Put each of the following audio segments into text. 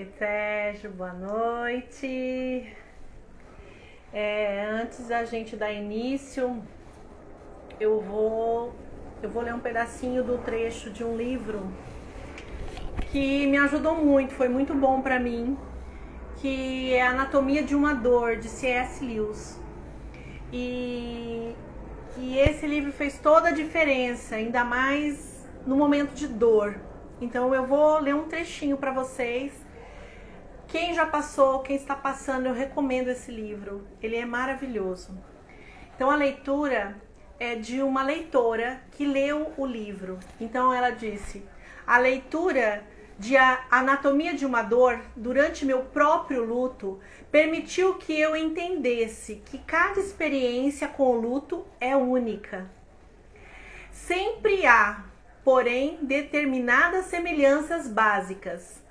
Oi, Sérgio, boa noite. Antes da gente dar início, eu vou ler um pedacinho do trecho de um livro que me ajudou muito, foi muito bom para mim, que é Anatomia de uma Dor, de C.S. Lewis. E esse livro fez toda a diferença, ainda mais no momento de dor. Então eu vou ler um trechinho para vocês. Quem já passou, quem está passando, eu recomendo esse livro. Ele é maravilhoso. Então a leitura é de uma leitora que leu o livro. Então ela disse: a leitura de Anatomia de uma Dor durante meu próprio luto permitiu que eu entendesse que cada experiência com o luto é única. Sempre há, porém, determinadas semelhanças básicas.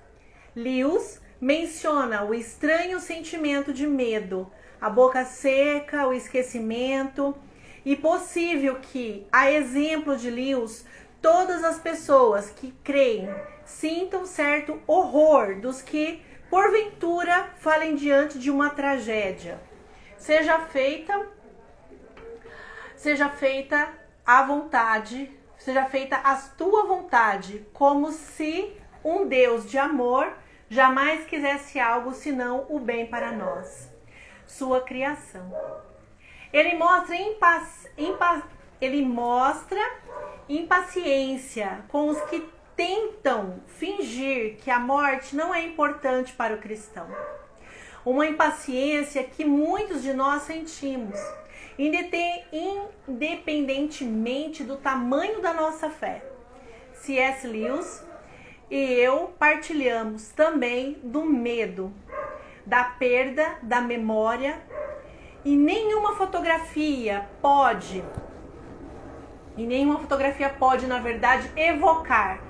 Lewis menciona o estranho sentimento de medo, a boca seca, o esquecimento, e possível que, a exemplo de Lewis, todas as pessoas que creem sintam certo horror dos que, porventura, falem diante de uma tragédia. Seja feita a vontade, seja feita a tua vontade, como se um Deus de amor jamais quisesse algo senão o bem para nós, sua criação. Ele mostra impaciência com os que tentam fingir que a morte não é importante para o cristão. Uma impaciência que muitos de nós sentimos, independentemente do tamanho da nossa fé. C.S. Lewis e eu partilhamos também do medo, da perda da memória, e nenhuma fotografia pode, na verdade, evocar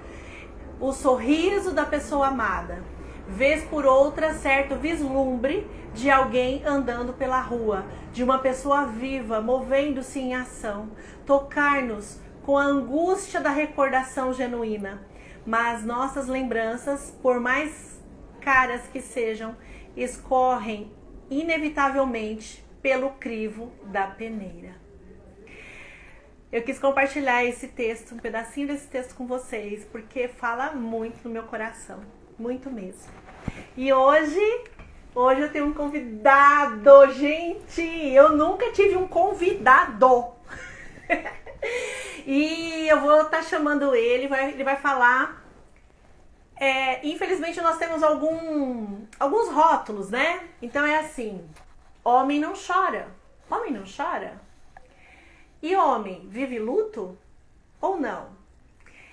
o sorriso da pessoa amada. Vez por outra, certo vislumbre de alguém andando pela rua, de uma pessoa viva, movendo-se em ação, tocar-nos com a angústia da recordação genuína. Mas nossas lembranças, por mais caras que sejam, escorrem inevitavelmente pelo crivo da peneira. Eu quis compartilhar esse texto, um pedacinho desse texto com vocês, porque fala muito no meu coração, muito mesmo. E hoje eu tenho um convidado, gente, eu nunca tive um convidado. E eu vou estar chamando ele vai falar. Infelizmente nós temos alguns rótulos, né? Então é assim: homem não chora. Homem não chora? E homem vive luto ou não?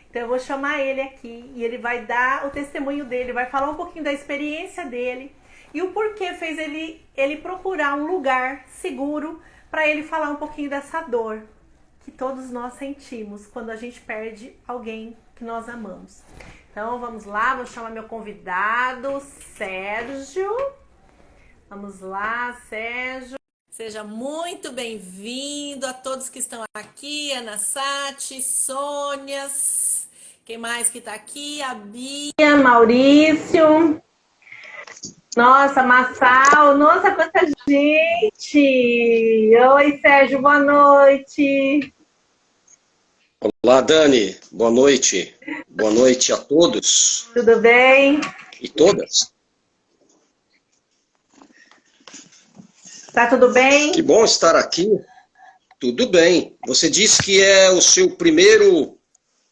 Então eu vou chamar ele aqui e ele vai dar o testemunho dele, vai falar um pouquinho da experiência dele e o porquê fez ele procurar um lugar seguro para ele falar um pouquinho dessa dor que todos nós sentimos quando a gente perde alguém que nós amamos. Então vamos lá, vou chamar meu convidado, Sérgio. Vamos lá, Sérgio. Seja muito bem-vindo a todos que estão aqui, Ana Sati, Sônia, quem mais que tá aqui? A Bia, Maurício, nossa, Massal, nossa, quanta gente! Oi, Sérgio, boa noite! Olá, Dani, boa noite. Boa noite a todos. Tudo bem? E todas. Tá tudo bem? Que bom estar aqui. Tudo bem. Você disse que é o seu primeiro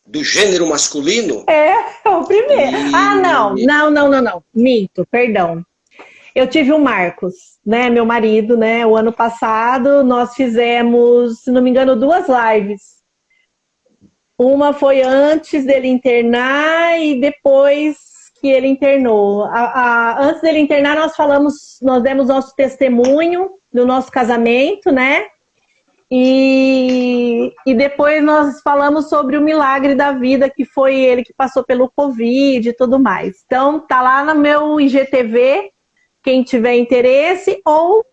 do gênero masculino? É o primeiro. Não. Minto, perdão. Eu tive o Marcos, né, meu marido, né, o ano passado nós fizemos, se não me engano, 2 lives. Uma foi antes dele internar e depois que ele internou. Antes dele internar, nós demos nosso testemunho do nosso casamento, né? E depois nós falamos sobre o milagre da vida, que foi ele que passou pelo Covid e tudo mais. Então, tá lá no meu IGTV, quem tiver interesse, ou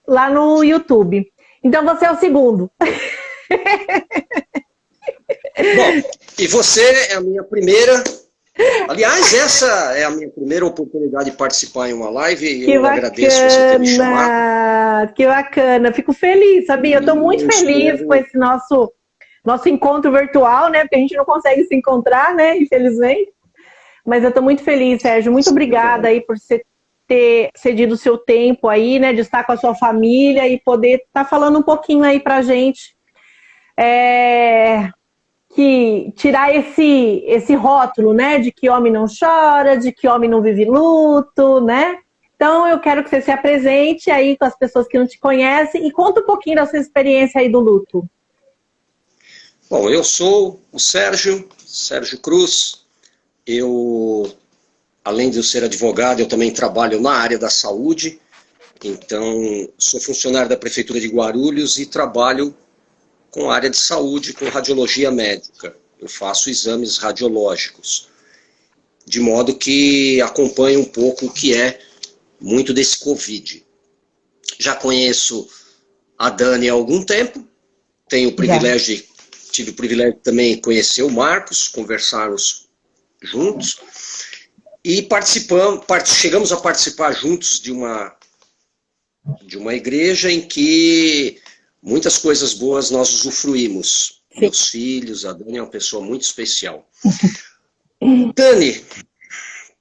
lá no YouTube. Então, você é o segundo. Bom, e você é a minha primeira Aliás, essa é a minha primeira oportunidade de participar em uma live e Que eu agradeço você ter me chamado. bacana! Que bacana! Fico feliz, sabia? Eu estou muito Eu feliz com espero... esse nosso encontro virtual, né? Porque a gente não consegue se encontrar, né? Infelizmente. Mas eu estou muito feliz, Sérgio. Muito obrigada aí por você ter cedido o seu tempo aí, né? De estar com a sua família e poder estar falando um pouquinho aí pra gente. Que tirar esse rótulo, né? De que homem não chora, de que homem não vive luto, né? Então eu quero que você se apresente aí com as pessoas que não te conhecem e conta um pouquinho da sua experiência aí do luto. Bom, eu sou o Sérgio Cruz. Eu, além de eu ser advogado, eu também trabalho na área da saúde. Então, sou funcionário da Prefeitura de Guarulhos e trabalho com a área de saúde, com radiologia médica. Eu faço exames radiológicos, de modo que acompanho um pouco o que é muito desse Covid. Já conheço a Dani há algum tempo, tive o privilégio também de conhecer o Marcos, conversarmos juntos, e chegamos a participar juntos de uma igreja em que muitas coisas boas nós usufruímos. Sim. Meus filhos, a Dani é uma pessoa muito especial. Dani,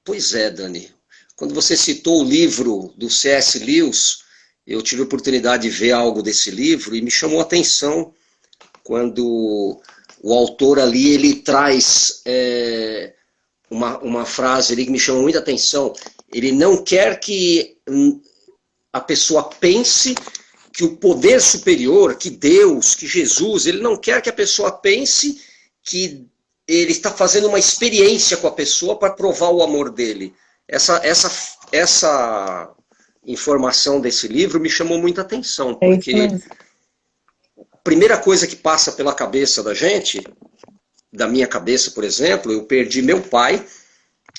pois é, Dani, quando você citou o livro do C.S. Lewis, eu tive a oportunidade de ver algo desse livro e me chamou a atenção quando o autor ali, ele traz uma frase ali que me chamou muita atenção. Ele não quer que a pessoa pense que o poder superior, que Deus, que Jesus, ele não quer que a pessoa pense que ele está fazendo uma experiência com a pessoa para provar o amor dele. Essa informação desse livro me chamou muita atenção, porque a primeira coisa que passa pela cabeça da gente, da minha cabeça, por exemplo, eu perdi meu pai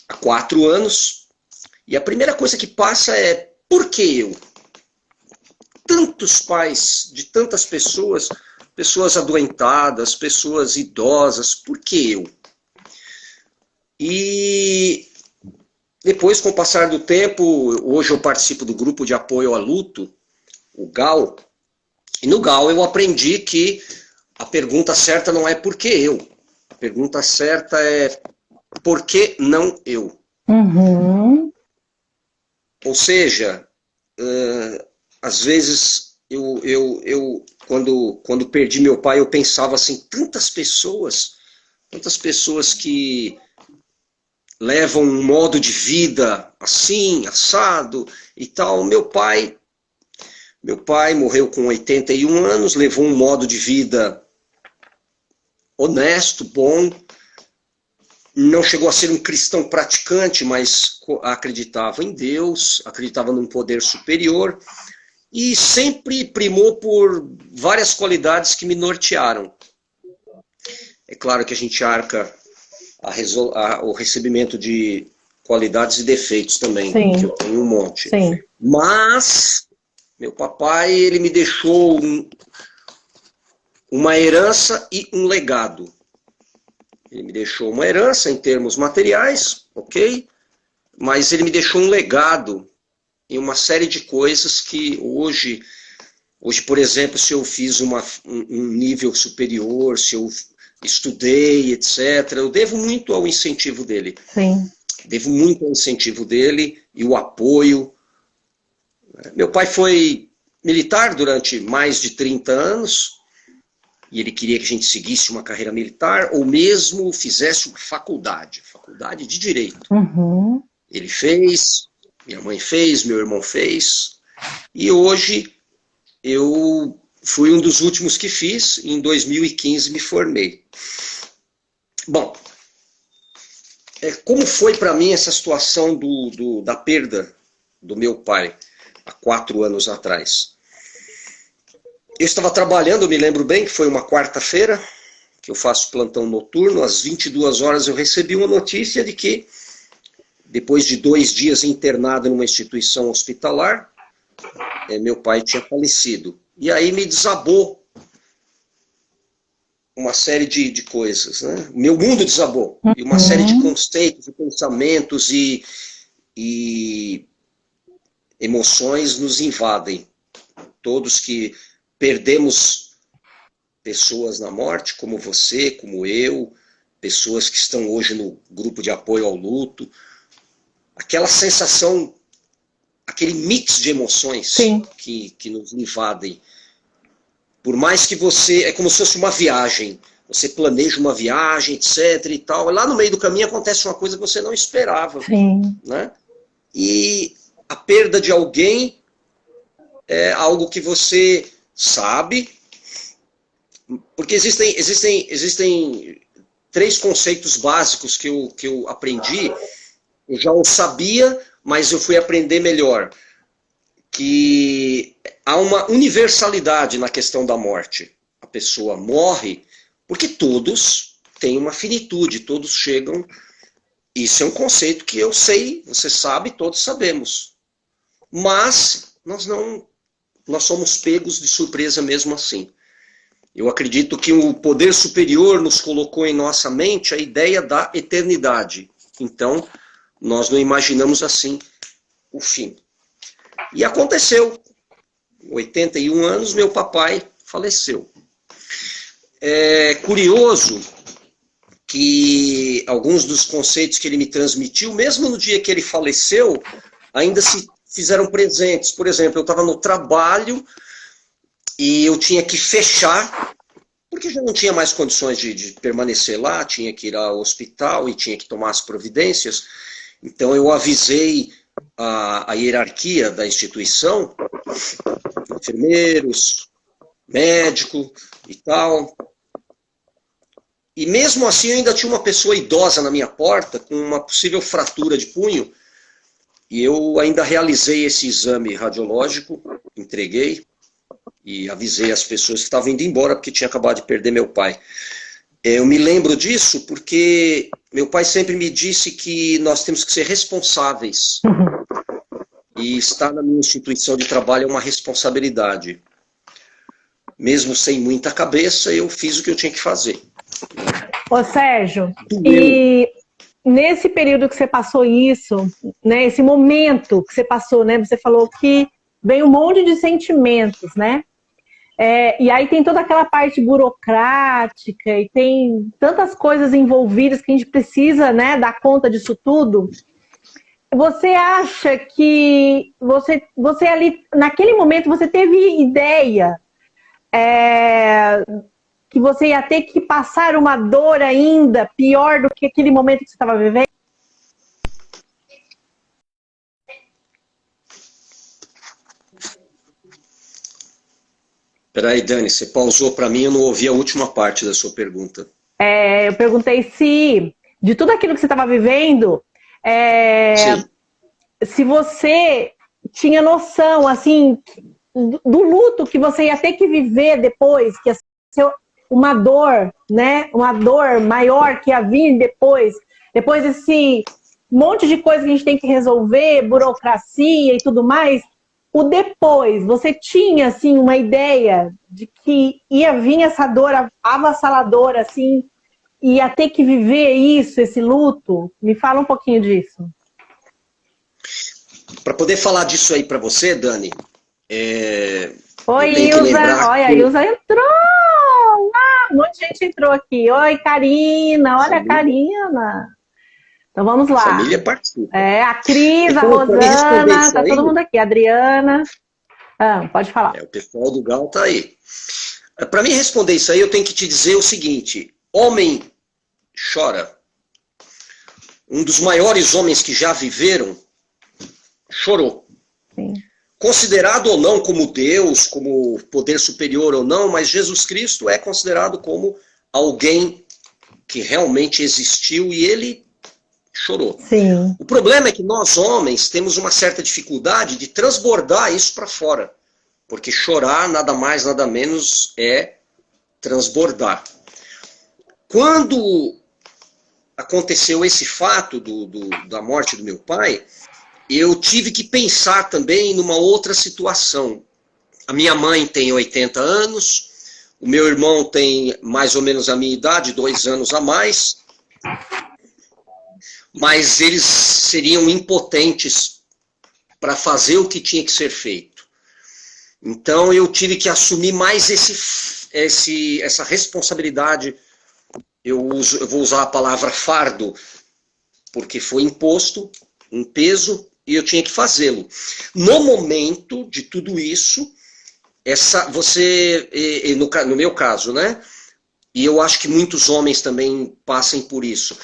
há 4 anos, e a primeira coisa que passa é, por que eu? Tantos pais de tantas pessoas, pessoas adoentadas, pessoas idosas, por que eu? E depois, com o passar do tempo, hoje eu participo do grupo de apoio ao luto, o GAL, e no GAL eu aprendi que a pergunta certa não é por que eu? A pergunta certa é por que não eu? Uhum. Ou seja, às vezes, quando perdi meu pai, eu pensava assim, tantas pessoas que levam um modo de vida assim, assado e tal. Meu pai morreu com 81 anos, levou um modo de vida honesto, bom, não chegou a ser um cristão praticante, mas acreditava em Deus, acreditava num poder superior, e sempre primou por várias qualidades que me nortearam. É claro que a gente arca o recebimento de qualidades e defeitos também, Sim. que eu tenho um monte. Sim. Mas meu papai, ele me deixou uma herança e um legado. Ele me deixou uma herança em termos materiais, ok? Mas ele me deixou um legado em uma série de coisas que hoje, por exemplo, se eu fiz um nível superior, se eu estudei, etc., eu devo muito ao incentivo dele. Sim. Devo muito ao incentivo dele e o apoio. Meu pai foi militar durante mais de 30 anos, e ele queria que a gente seguisse uma carreira militar, ou mesmo fizesse uma faculdade de Direito. Uhum. Ele fez, minha mãe fez, meu irmão fez, e hoje eu fui um dos últimos que fiz, em 2015 me formei. Bom, como foi para mim essa situação da perda do meu pai, há 4 anos atrás? Eu estava trabalhando, eu me lembro bem, que foi uma quarta-feira, que eu faço plantão noturno, às 22 horas eu recebi uma notícia de que, depois de 2 dias internado numa instituição hospitalar, meu pai tinha falecido. E aí me desabou uma série de coisas, né? O meu mundo desabou. E uma série de conceitos, de pensamentos e emoções nos invadem. Todos que perdemos pessoas na morte, como você, como eu, pessoas que estão hoje no grupo de apoio ao luto. Aquela sensação, aquele mix de emoções que nos invadem. Por mais que você... É como se fosse uma viagem. Você planeja uma viagem, etc. e tal. Lá no meio do caminho acontece uma coisa que você não esperava. Sim. Né? E a perda de alguém é algo que você sabe. Porque existem 3 conceitos básicos que eu aprendi. Eu já o sabia, mas eu fui aprender melhor. Que há uma universalidade na questão da morte. A pessoa morre porque todos têm uma finitude, todos chegam. Isso é um conceito que eu sei, você sabe, todos sabemos. Mas nós somos pegos de surpresa mesmo assim. Eu acredito que o poder superior nos colocou em nossa mente a ideia da eternidade. Então, nós não imaginamos assim o fim. E aconteceu. 81 anos, meu papai faleceu. É curioso que alguns dos conceitos que ele me transmitiu, mesmo no dia que ele faleceu, ainda se fizeram presentes. Por exemplo, eu estava no trabalho e eu tinha que fechar, porque já não tinha mais condições de permanecer lá, tinha que ir ao hospital e tinha que tomar as providências. Então eu avisei a hierarquia da instituição, enfermeiros, médico e tal. E mesmo assim eu ainda tinha uma pessoa idosa na minha porta, com uma possível fratura de punho, e eu ainda realizei esse exame radiológico, entreguei, e avisei as pessoas que estavam indo embora, porque tinha acabado de perder meu pai. Eu me lembro disso porque meu pai sempre me disse que nós temos que ser responsáveis. E estar na minha instituição de trabalho é uma responsabilidade. Mesmo sem muita cabeça, eu fiz o que eu tinha que fazer. Ô Sérgio, e nesse período que você passou isso, né, esse momento que você passou, né, você falou que vem um monte de sentimentos, né? E aí tem toda aquela parte burocrática e tem tantas coisas envolvidas que a gente precisa, né, dar conta disso tudo. Você acha que você ali, naquele momento, você teve ideia que você ia ter que passar uma dor ainda pior do que aquele momento que você estava vivendo? Peraí, Dani, você pausou para mim, eu não ouvi a última parte da sua pergunta. Eu perguntei se, de tudo aquilo que você estava vivendo, se você tinha noção, assim, do luto que você ia ter que viver depois, que ia ser uma dor, né? Uma dor maior que ia vir depois desse monte de coisa que a gente tem que resolver, burocracia e tudo mais. O depois, você tinha, assim, uma ideia de que ia vir essa dor avassaladora, assim, ia ter que viver isso, esse luto? Me fala um pouquinho disso. Para poder falar disso aí para você, Dani... Oi, Ilza. Olha, a Ilza entrou! Um monte de gente entrou aqui. Oi, Karina. Olha a Karina. Então vamos lá. A família participa. A Cris, então, a Rosana, tá todo mundo aqui. A Adriana. Pode falar. O pessoal do Gal tá aí. Para mim responder isso aí, eu tenho que te dizer o seguinte. Homem chora. Um dos maiores homens que já viveram chorou. Sim. Considerado ou não como Deus, como poder superior ou não, mas Jesus Cristo é considerado como alguém que realmente existiu e ele chorou. Sim. O problema é que nós homens temos uma certa dificuldade de transbordar isso para fora. Porque chorar nada mais, nada menos é transbordar. Quando aconteceu esse fato da morte do meu pai, eu tive que pensar também numa outra situação. A minha mãe tem 80 anos, O meu irmão tem mais ou menos a minha idade, 2 anos a mais, mas eles seriam impotentes para fazer o que tinha que ser feito. Então eu tive que assumir mais essa responsabilidade. Eu vou usar a palavra fardo, porque foi imposto um peso e eu tinha que fazê-lo. No momento de tudo isso, no meu caso, né? E eu acho que muitos homens também passem por isso.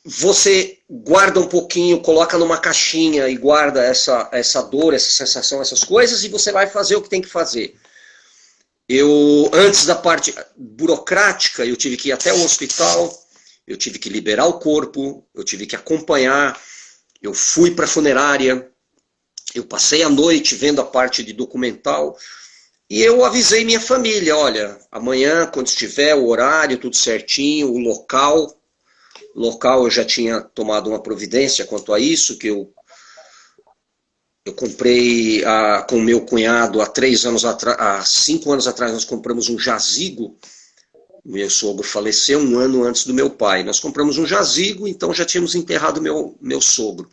Você guarda um pouquinho, coloca numa caixinha e guarda essa dor, essa sensação, essas coisas, e você vai fazer o que tem que fazer. Antes da parte burocrática, eu tive que ir até o hospital, eu tive que liberar o corpo, eu tive que acompanhar, eu fui para a funerária, eu passei a noite vendo a parte de documental, e eu avisei minha família, olha, amanhã, quando estiver o horário, tudo certinho, o local eu já tinha tomado uma providência quanto a isso, que eu comprei com o meu cunhado há 5 anos atrás, nós compramos um jazigo. Meu sogro faleceu 1 ano antes do meu pai. Nós compramos um jazigo, então já tínhamos enterrado meu sogro.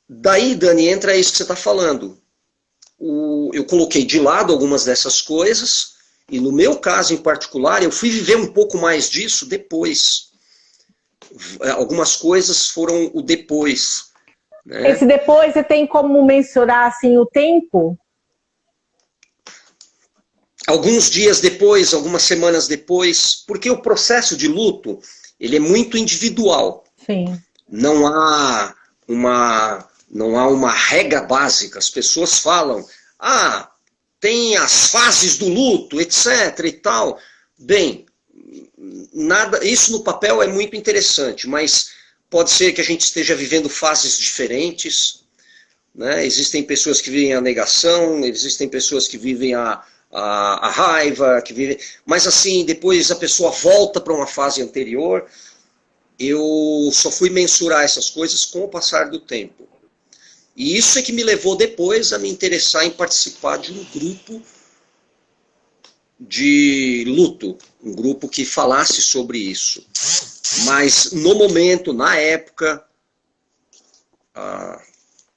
Daí, Dani, entra isso que você está falando. Eu coloquei de lado algumas dessas coisas, e no meu caso em particular, eu fui viver um pouco mais disso depois. Algumas coisas foram o depois. Né? Esse depois, você tem como mensurar assim, o tempo? Alguns dias depois, algumas semanas depois, porque o processo de luto, ele é muito individual. Sim. Não há uma regra básica. As pessoas falam, tem as fases do luto, etc. e tal. Bem, isso no papel é muito interessante, mas pode ser que a gente esteja vivendo fases diferentes. Né? Existem pessoas que vivem a negação, existem pessoas que vivem a raiva, mas assim, depois a pessoa volta para uma fase anterior. Eu só fui mensurar essas coisas com o passar do tempo. E isso é que me levou depois a me interessar em participar de um grupo de luto, um grupo que falasse sobre isso. Mas no momento, na época, há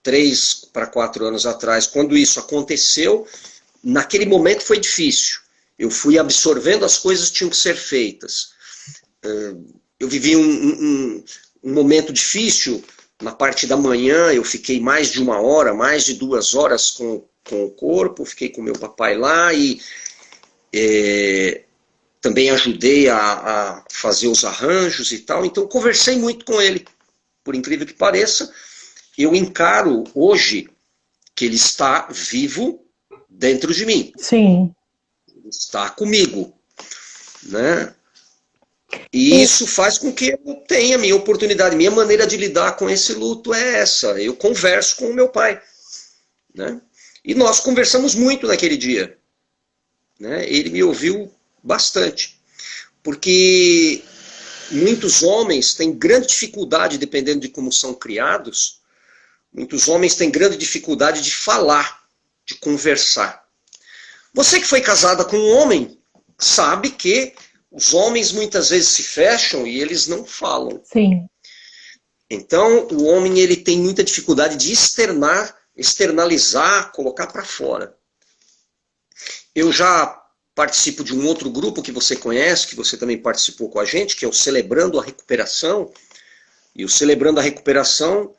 3 para 4 anos atrás, quando isso aconteceu, naquele momento foi difícil. Eu fui absorvendo as coisas que tinham que ser feitas. Eu vivi um momento difícil. Na parte da manhã eu fiquei mais de 1 hora, mais de 2 horas com o corpo, fiquei com meu papai lá e também ajudei a fazer os arranjos e tal. Então conversei muito com ele, por incrível que pareça. Eu encaro hoje que ele está vivo dentro de mim. Sim. Ele está comigo, né? E isso faz com que eu tenha minha oportunidade, minha maneira de lidar com esse luto é essa. Eu converso com o meu pai, né? E nós conversamos muito naquele dia, né? Ele me ouviu bastante, porque muitos homens têm grande dificuldade, dependendo de como são criados, muitos homens têm grande dificuldade de falar, de conversar. Você que foi casada com um homem, sabe que os homens muitas vezes se fecham e eles não falam. Sim. Então, o homem ele tem muita dificuldade de externalizar, colocar para fora. Eu já participo de um outro grupo que você conhece, que você também participou com a gente, que é o Celebrando a Recuperação. E o Celebrando a Recuperação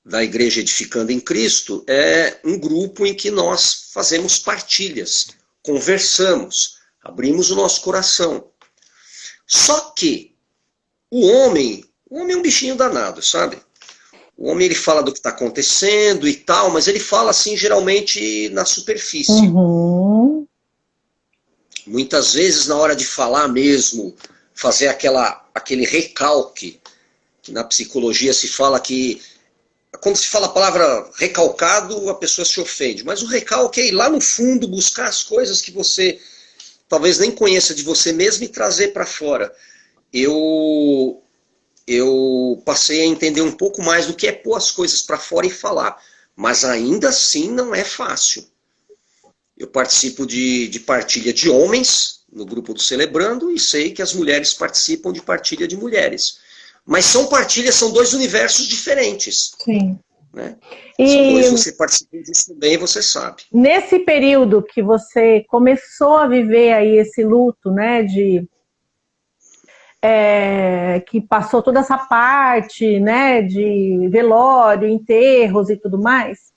da Igreja Edificando em Cristo é um grupo em que nós fazemos partilhas, conversamos, abrimos o nosso coração. Só que o homem é um bichinho danado, sabe? O homem ele fala do que está acontecendo e tal, mas ele fala assim geralmente na superfície. Uhum. Muitas vezes na hora de falar mesmo, fazer aquele recalque, que na psicologia se fala que quando se fala a palavra recalcado, a pessoa se ofende. Mas o recalque é ir lá no fundo, buscar as coisas que você talvez nem conheça de você mesmo e trazer para fora. Eu passei a entender um pouco mais do que é pôr as coisas para fora e falar. Mas ainda assim não é fácil. Eu participo de partilha de homens, no grupo do Celebrando e sei que as mulheres participam de partilha de mulheres. Mas são partilhas, são dois universos diferentes. Sim. Né? E são dois, você participa disso bem, você sabe. Nesse período que você começou a viver aí esse luto, né, que passou toda essa parte, né, de velório, enterros e tudo mais,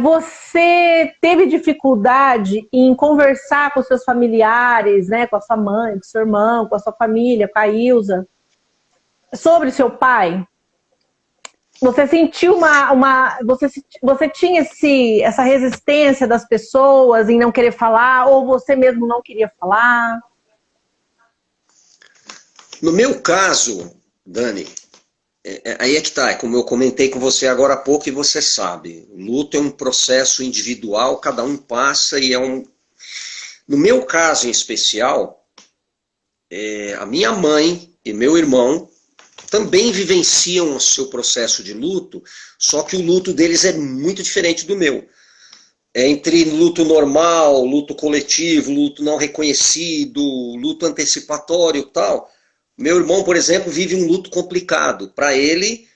você teve dificuldade em conversar com seus familiares, né, com a sua mãe, com seu irmão, com a sua família, com a Ilza, sobre seu pai? Você sentiu você tinha essa resistência das pessoas em não querer falar, ou você mesmo não queria falar? No meu caso, Dani, aí é que tá, é como eu comentei com você agora há pouco e você sabe, o luto é um processo individual, cada um passa e No meu caso em especial, a minha mãe e meu irmão também vivenciam o seu processo de luto, só que o luto deles é muito diferente do meu. Entre luto normal, luto coletivo, luto não reconhecido, luto antecipatório e tal. Meu irmão, por exemplo, vive um luto complicado. Para ele,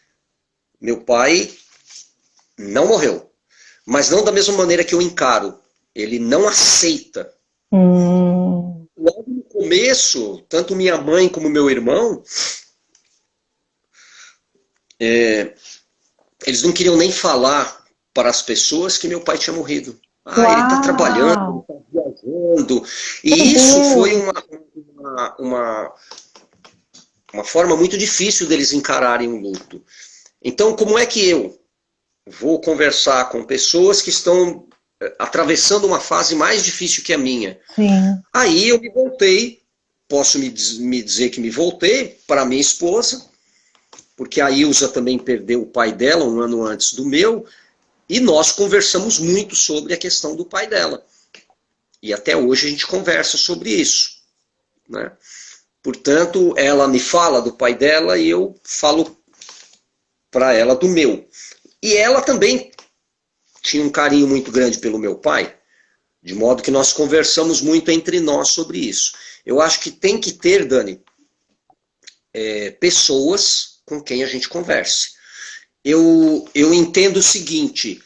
meu pai não morreu. Mas não da mesma maneira que eu encaro. Ele não aceita. Logo no começo, tanto minha mãe como meu irmão, eles não queriam nem falar para as pessoas que meu pai tinha morrido. Ele está trabalhando, ele está viajando. E isso foi uma forma muito difícil deles encararem o luto. Então, como é que eu vou conversar com pessoas que estão atravessando uma fase mais difícil que a minha? Sim. Aí eu me voltei, posso me dizer que me voltei para minha esposa, porque a Ilza também perdeu o pai dela um ano antes do meu, e nós conversamos muito sobre a questão do pai dela. E até hoje a gente conversa sobre isso. Né? Portanto, ela me fala do pai dela e eu falo para ela do meu. E ela também tinha um carinho muito grande pelo meu pai, de modo que nós conversamos muito entre nós sobre isso. Eu acho que tem que ter, Dani, pessoas com quem a gente converse. Eu entendo o seguinte,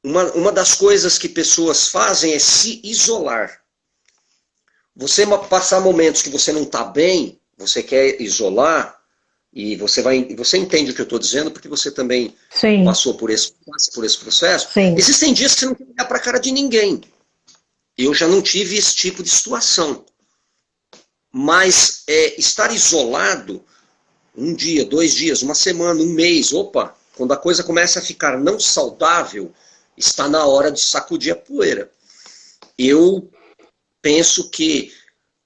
uma das coisas que pessoas fazem é se isolar. Você passar momentos que você não está bem, você quer isolar, e você entende o que eu estou dizendo, porque você também passou por esse processo. Sim. Existem dias que você não quer olhar para a cara de ninguém. Eu já não tive esse tipo de situação. Mas estar isolado, um dia, 2 dias, uma semana, um mês, quando a coisa começa a ficar não saudável, está na hora de sacudir a poeira. Eu penso que,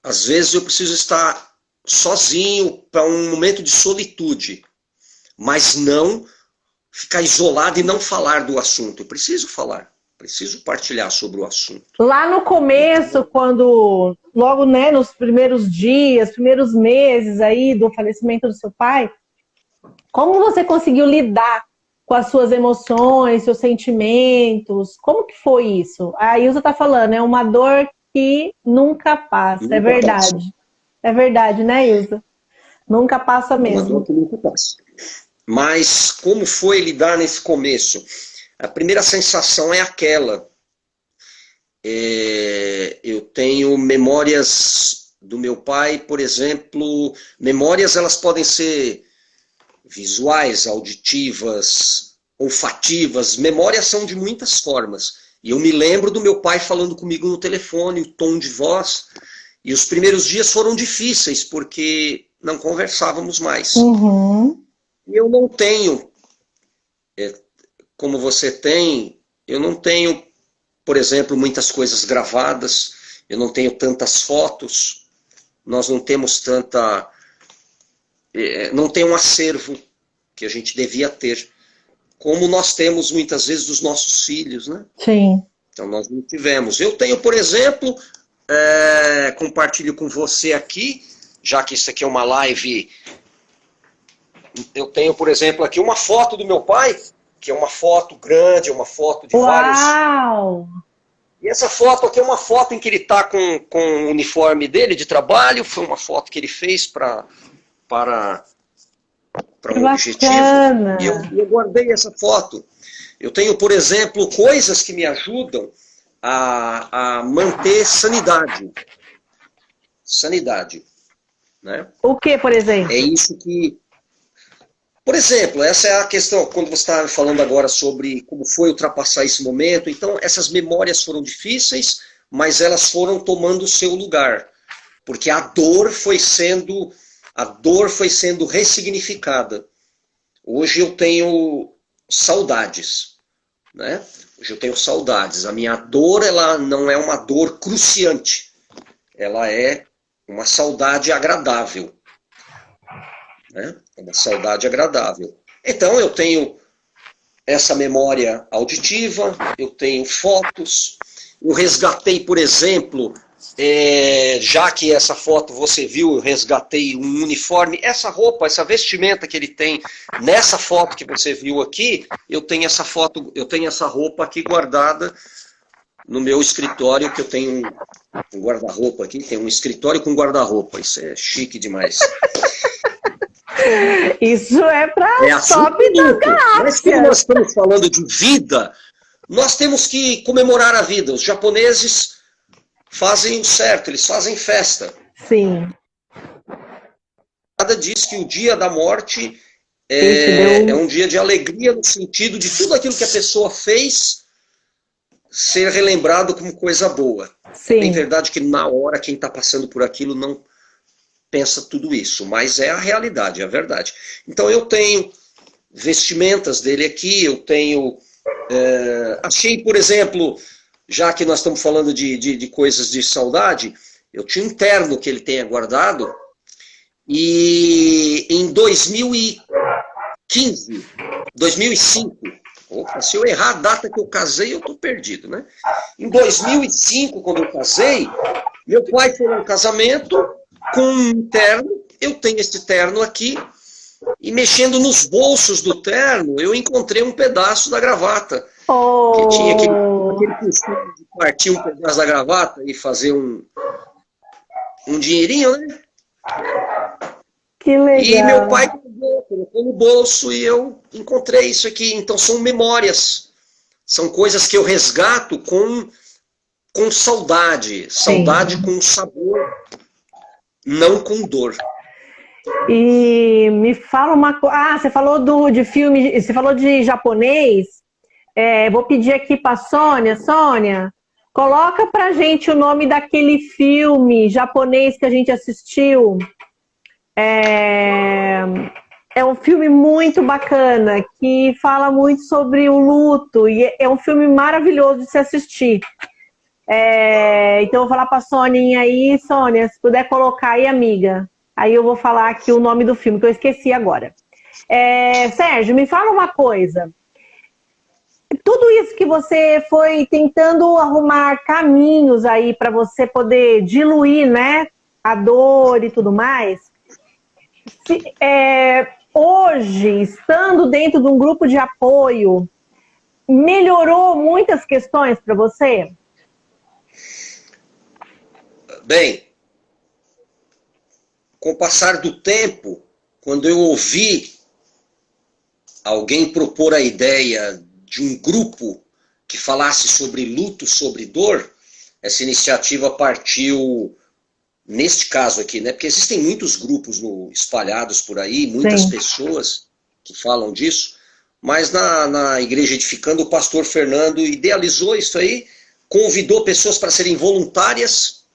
às vezes, eu preciso estar sozinho para um momento de solitude, mas não ficar isolado e não falar do assunto. Eu preciso falar, preciso partilhar sobre o assunto. Lá no começo, quando, logo, né, nos primeiros dias, primeiros meses aí do falecimento do seu pai, como você conseguiu lidar com as suas emoções, seus sentimentos? Como que foi isso? A Ilza tá falando, é uma dor que nunca passa, Nunca é verdade. passa. É verdade, né, Ilza? Nunca passa mesmo. Uma dor que nunca passa. Mas como foi lidar nesse começo? A primeira sensação é aquela. Eu tenho memórias do meu pai, por exemplo, memórias elas podem ser visuais, auditivas, olfativas, memórias são de muitas formas. E eu me lembro do meu pai falando comigo no telefone, o tom de voz, e os primeiros dias foram difíceis, porque não conversávamos mais. Uhum. E eu não tenho, como você tem, eu não tenho, por exemplo, muitas coisas gravadas, eu não tenho tantas fotos, nós não temos não tem um acervo que a gente devia ter, como nós temos muitas vezes dos nossos filhos, né? Sim. Então nós não tivemos. Eu tenho, por exemplo, compartilho com você aqui, já que isso aqui é uma live, eu tenho, por exemplo, aqui uma foto do meu pai, que é uma foto grande, uma foto de vários... E essa foto aqui é uma foto em que ele está com o uniforme dele de trabalho, foi uma foto que ele fez para um objetivo, e eu guardei essa foto. Eu tenho, por exemplo, coisas que me ajudam a manter sanidade. Sanidade. Né? O que, por exemplo? É isso que... Por exemplo, essa é a questão, quando você está falando agora sobre como foi ultrapassar esse momento, então essas memórias foram difíceis, mas elas foram tomando o seu lugar, porque a dor foi sendo ressignificada. Hoje eu tenho saudades, né? Hoje eu tenho saudades. A minha dor, ela não é uma dor cruciante, ela é uma saudade agradável. Né? Uma saudade agradável. Então eu tenho essa memória auditiva, eu tenho fotos, eu resgatei, por exemplo, já que essa foto você viu, eu resgatei um uniforme, essa roupa, essa vestimenta que ele tem nessa foto que você viu aqui, eu tenho essa foto, eu tenho essa roupa aqui guardada no meu escritório, que eu tenho um guarda-roupa aqui, tem um escritório com guarda-roupa, isso é chique demais. Isso é para assim top das galáxias. Mas como nós estamos falando de vida, nós temos que comemorar a vida. Os japoneses fazem o certo, eles fazem festa. Sim. Nada diz que o dia da morte é um dia de alegria, no sentido de tudo aquilo que a pessoa fez ser relembrado como coisa boa. Sim. É verdade que na hora quem está passando por aquilo não pensa tudo isso, mas é a realidade, é a verdade. Então eu tenho vestimentas dele aqui, eu tenho... achei, por exemplo, já que nós estamos falando de coisas de saudade, eu tinha um terno que ele tenha guardado, e em 2015, 2005, opa, se eu errar a data que eu casei, eu estou perdido, né? Em 2005, quando eu casei, meu pai foi no casamento com um terno, eu tenho esse terno aqui, e mexendo nos bolsos do terno, eu encontrei um pedaço da gravata. Que tinha aquele costume de partir um pedaço da gravata e fazer um dinheirinho, né? Que legal. E meu pai colocou no bolso e eu encontrei isso aqui. Então são memórias, são coisas que eu resgato com saudade. Saudade com sabor, não com dor. E me fala uma coisa. Ah, você falou de filme, você falou de japonês. Vou pedir aqui para Sônia. Sônia, coloca pra gente o nome daquele filme japonês que a gente assistiu. É um filme muito bacana, que fala muito sobre o luto, e é um filme maravilhoso de se assistir. Então eu vou falar pra Soninha aí, Sônia, se puder colocar aí, amiga. Aí eu vou falar aqui o nome do filme, que eu esqueci agora. Sérgio, me fala uma coisa. Tudo isso que você foi tentando arrumar caminhos aí para você poder diluir, né, a dor e tudo mais. Hoje, estando dentro de um grupo de apoio, melhorou muitas questões para você? Bem, com o passar do tempo, quando eu ouvi alguém propor a ideia de um grupo que falasse sobre luto, sobre dor, essa iniciativa partiu, neste caso aqui, né? Porque existem muitos grupos espalhados por aí, muitas Sim. pessoas que falam disso, mas na Igreja Edificando, o pastor Fernando idealizou isso aí, convidou pessoas para serem voluntárias,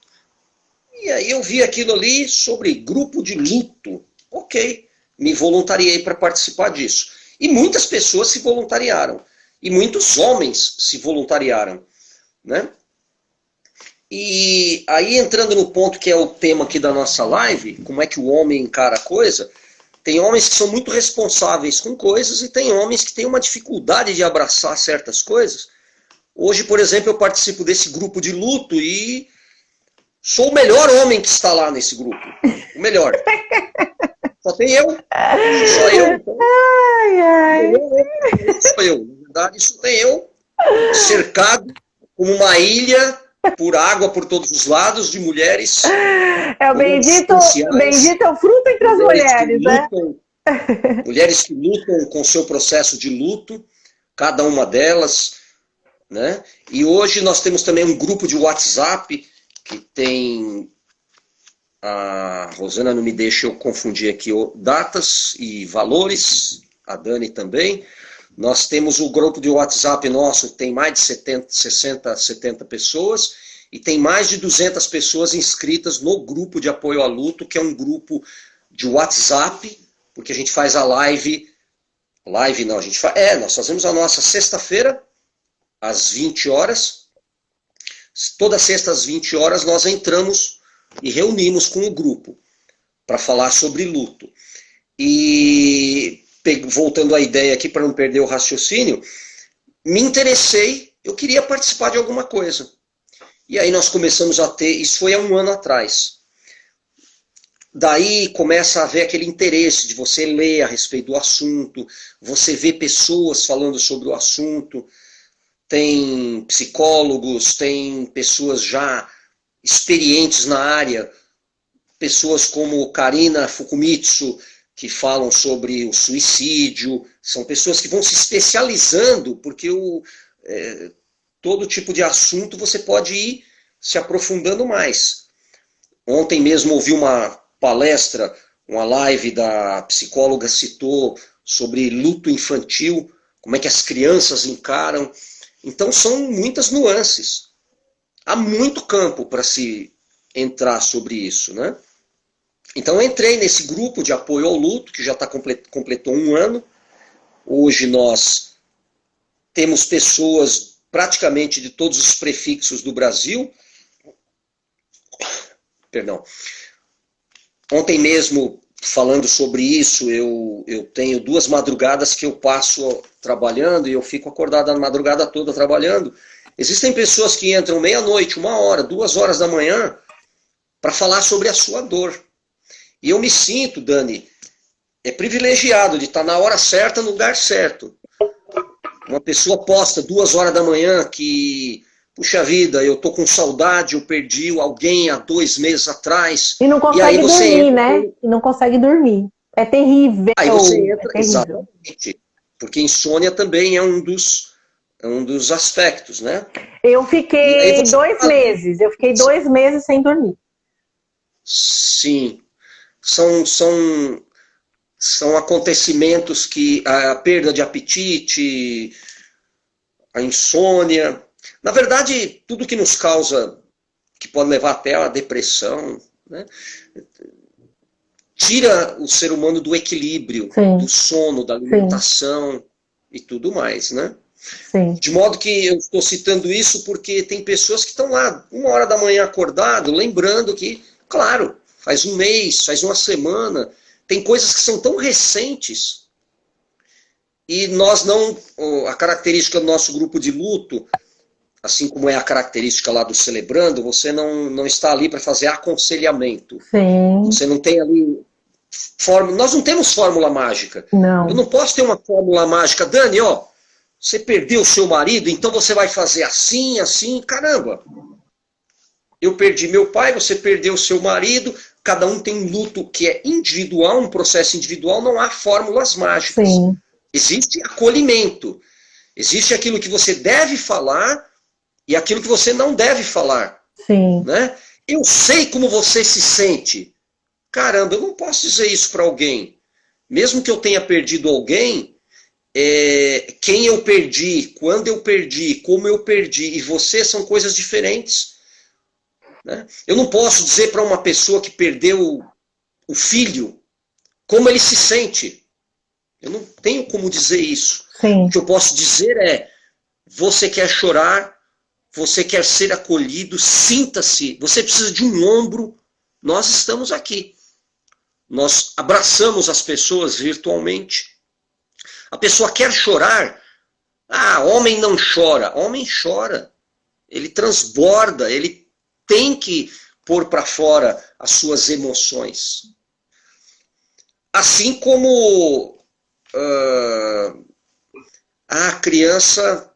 e aí eu vi aquilo ali sobre grupo de luto. Ok, me voluntariei para participar disso. E muitas pessoas se voluntariaram. E muitos homens se voluntariaram. Né? E aí, entrando no ponto que é o tema aqui da nossa live, como é que o homem encara a coisa, tem homens que são muito responsáveis com coisas e tem homens que têm uma dificuldade de abraçar certas coisas. Hoje, por exemplo, eu participo desse grupo de luto e sou o melhor homem que está lá nesse grupo. O melhor. Só tem eu. Só eu. Então, sou eu. Na verdade, só tem eu cercado como uma ilha por água por todos os lados, de mulheres. É o bendito é o fruto entre as mulheres, né? Mulheres que lutam com o seu processo de luto, cada uma delas, né? E hoje nós temos também um grupo de WhatsApp que tem... A Rosana não me deixa eu confundir aqui datas e valores, a Dani também. Nós temos o grupo de WhatsApp nosso, tem mais de 60, 70 pessoas, e tem mais de 200 pessoas inscritas no grupo de apoio ao luto, que é um grupo de WhatsApp, porque a gente faz a live não, a gente faz, nós fazemos a nossa sexta-feira, às 20 horas, toda sexta às 20 horas nós entramos e reunimos com o grupo para falar sobre luto. E voltando à ideia aqui, para não perder o raciocínio, me interessei, eu queria participar de alguma coisa. E aí nós começamos a ter, isso foi há 1 ano atrás. Daí começa a haver aquele interesse de você ler a respeito do assunto, você vê pessoas falando sobre o assunto, tem psicólogos, tem pessoas já experientes na área, pessoas como Karina Fukumitsu, que falam sobre o suicídio, são pessoas que vão se especializando, porque todo tipo de assunto você pode ir se aprofundando mais. Ontem mesmo ouvi uma palestra, uma live da psicóloga citou sobre luto infantil, como é que as crianças encaram. Então são muitas nuances. Há muito campo para se entrar sobre isso, né? Então eu entrei nesse grupo de apoio ao luto, que já completou 1 ano. Hoje nós temos pessoas praticamente de todos os prefixos do Brasil. Perdão. Ontem mesmo, falando sobre isso, eu tenho 2 madrugadas que eu passo trabalhando e eu fico acordado a madrugada toda trabalhando. Existem pessoas que entram meia-noite, 1 hora, 2 horas da manhã para falar sobre a sua dor. E eu me sinto, Dani, privilegiado de estar na hora certa, no lugar certo. Uma pessoa posta 2 horas da manhã que, puxa vida, eu tô com saudade, eu perdi alguém há 2 meses atrás. E não consegue dormir, né? E não consegue dormir. É terrível. Aí você entra, exatamente. Porque insônia também é um dos aspectos, né? Eu fiquei 2 meses. Eu fiquei 2 meses sem dormir. Sim. São acontecimentos que a perda de apetite, a insônia, na verdade, tudo que nos causa, que pode levar até a depressão, né, tira o ser humano do equilíbrio, sim, do sono, da alimentação, sim, e tudo mais, né? Sim. De modo que eu estou citando isso porque tem pessoas que estão lá 1 hora da manhã acordado, lembrando que, claro, faz 1 mês, faz 1 semana, tem coisas que são tão recentes e nós não, a característica do nosso grupo de luto, assim como é a característica lá do Celebrando, você não está ali para fazer aconselhamento. Sim. Você não tem ali nós não temos fórmula mágica. Não. Eu não posso ter uma fórmula mágica. Dani, ó, você perdeu o seu marido, então você vai fazer assim, assim, caramba. Eu perdi meu pai, você perdeu o seu marido, cada um tem um luto que é individual, um processo individual, não há fórmulas mágicas. Sim. Existe acolhimento. Existe aquilo que você deve falar e aquilo que você não deve falar. Sim. Né? Eu sei como você se sente. Caramba, eu não posso dizer isso para alguém. Mesmo que eu tenha perdido alguém, quem eu perdi, quando eu perdi, como eu perdi, e você são coisas diferentes. Né? Eu não posso dizer para uma pessoa que perdeu o filho como ele se sente. Eu não tenho como dizer isso. Sim. O que eu posso dizer é, você quer chorar, você quer ser acolhido, sinta-se, você precisa de um ombro, nós estamos aqui. Nós abraçamos as pessoas virtualmente. A pessoa quer chorar, homem não chora. Homem chora, ele transborda, ele tem que pôr para fora as suas emoções. Assim como a criança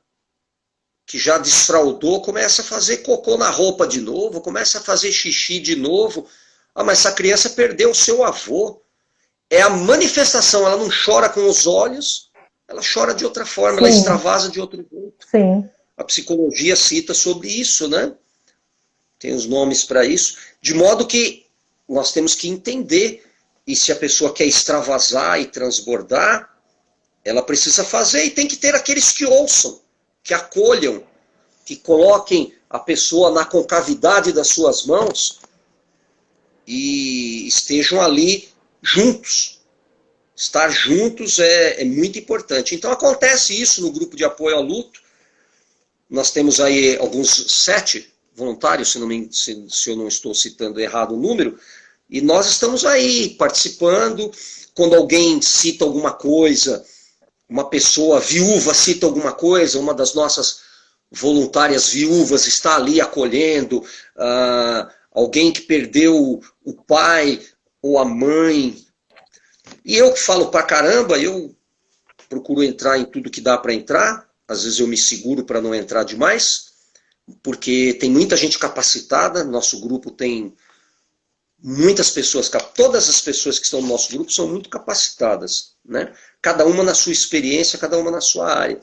que já desfraldou, começa a fazer cocô na roupa de novo, começa a fazer xixi de novo. Ah, mas essa criança perdeu o seu avô. É a manifestação, ela não chora com os olhos, ela chora de outra forma, ela extravasa de outro jeito. Sim. A psicologia cita sobre isso, né? Tem os nomes para isso. De modo que nós temos que entender, e se a pessoa quer extravasar e transbordar, ela precisa fazer, e tem que ter aqueles que ouçam, que acolham, que coloquem a pessoa na concavidade das suas mãos e estejam ali juntos. Estar juntos é muito importante. Então acontece isso no grupo de apoio ao luto. Nós temos aí alguns 7 voluntários, se eu não estou citando errado o número, e nós estamos aí participando. Quando alguém cita alguma coisa, uma pessoa viúva cita alguma coisa, uma das nossas voluntárias viúvas está ali acolhendo, alguém que perdeu o pai ou a mãe. E eu que falo pra caramba, eu procuro entrar em tudo que dá para entrar, às vezes eu me seguro para não entrar demais, porque tem muita gente capacitada, nosso grupo tem muitas pessoas, todas as pessoas que estão no nosso grupo são muito capacitadas, né? Cada uma na sua experiência, cada uma na sua área.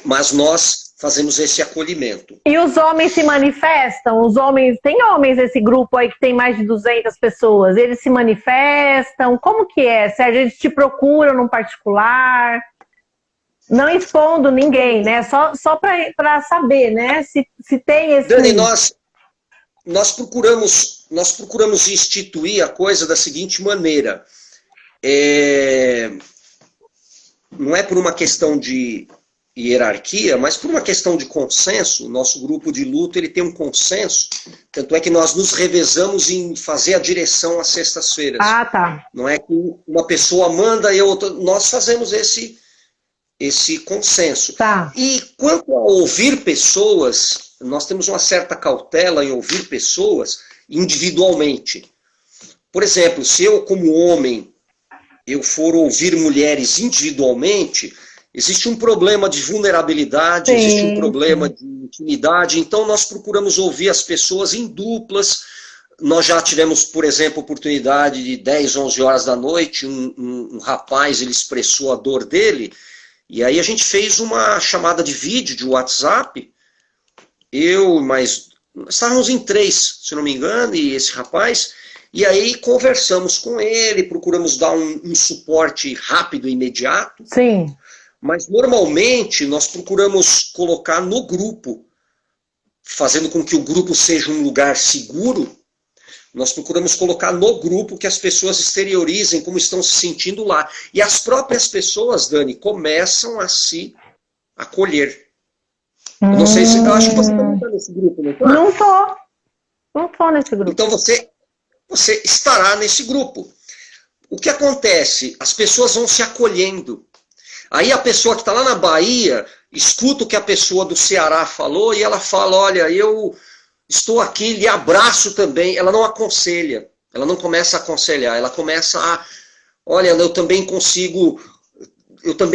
Mas nós fazemos esse acolhimento. E os homens se manifestam? Os homens, tem homens nesse grupo aí que tem mais de 200 pessoas, eles se manifestam? Como que é? Se a gente te procura num particular, não expondo ninguém, né? Só para saber, né? Se tem esse... Dani, nós procuramos instituir a coisa da seguinte maneira. Não é por uma questão de hierarquia, mas por uma questão de consenso. O nosso grupo de luto ele tem um consenso, tanto é que nós nos revezamos em fazer a direção às sextas-feiras. Ah, tá. Não é que uma pessoa manda e outra... Nós fazemos esse consenso. Tá. E quanto a ouvir pessoas, nós temos uma certa cautela em ouvir pessoas individualmente. Por exemplo, se eu, como homem, eu for ouvir mulheres individualmente, existe um problema de vulnerabilidade, sim, existe um problema de intimidade, então nós procuramos ouvir as pessoas em duplas. Nós já tivemos, por exemplo, oportunidade de 10, 11 horas da noite, um rapaz, ele expressou a dor dele, e aí a gente fez uma chamada de vídeo, de WhatsApp, nós estávamos em 3, se não me engano, e esse rapaz, e aí conversamos com ele, procuramos dar um suporte rápido e imediato. Sim. Mas normalmente nós procuramos colocar no grupo, fazendo com que o grupo seja um lugar seguro, nós procuramos colocar no grupo que as pessoas exteriorizem como estão se sentindo lá. E as próprias pessoas, Dani, começam a se acolher. Eu não sei se... Eu acho que você não está nesse grupo, não está? Não tô nesse grupo. Então você estará nesse grupo. O que acontece? As pessoas vão se acolhendo. Aí a pessoa que está lá na Bahia escuta o que a pessoa do Ceará falou e ela fala, olha, eu estou aqui, lhe abraço também. Ela não aconselha, ela não começa a aconselhar, ela começa a, olha, eu também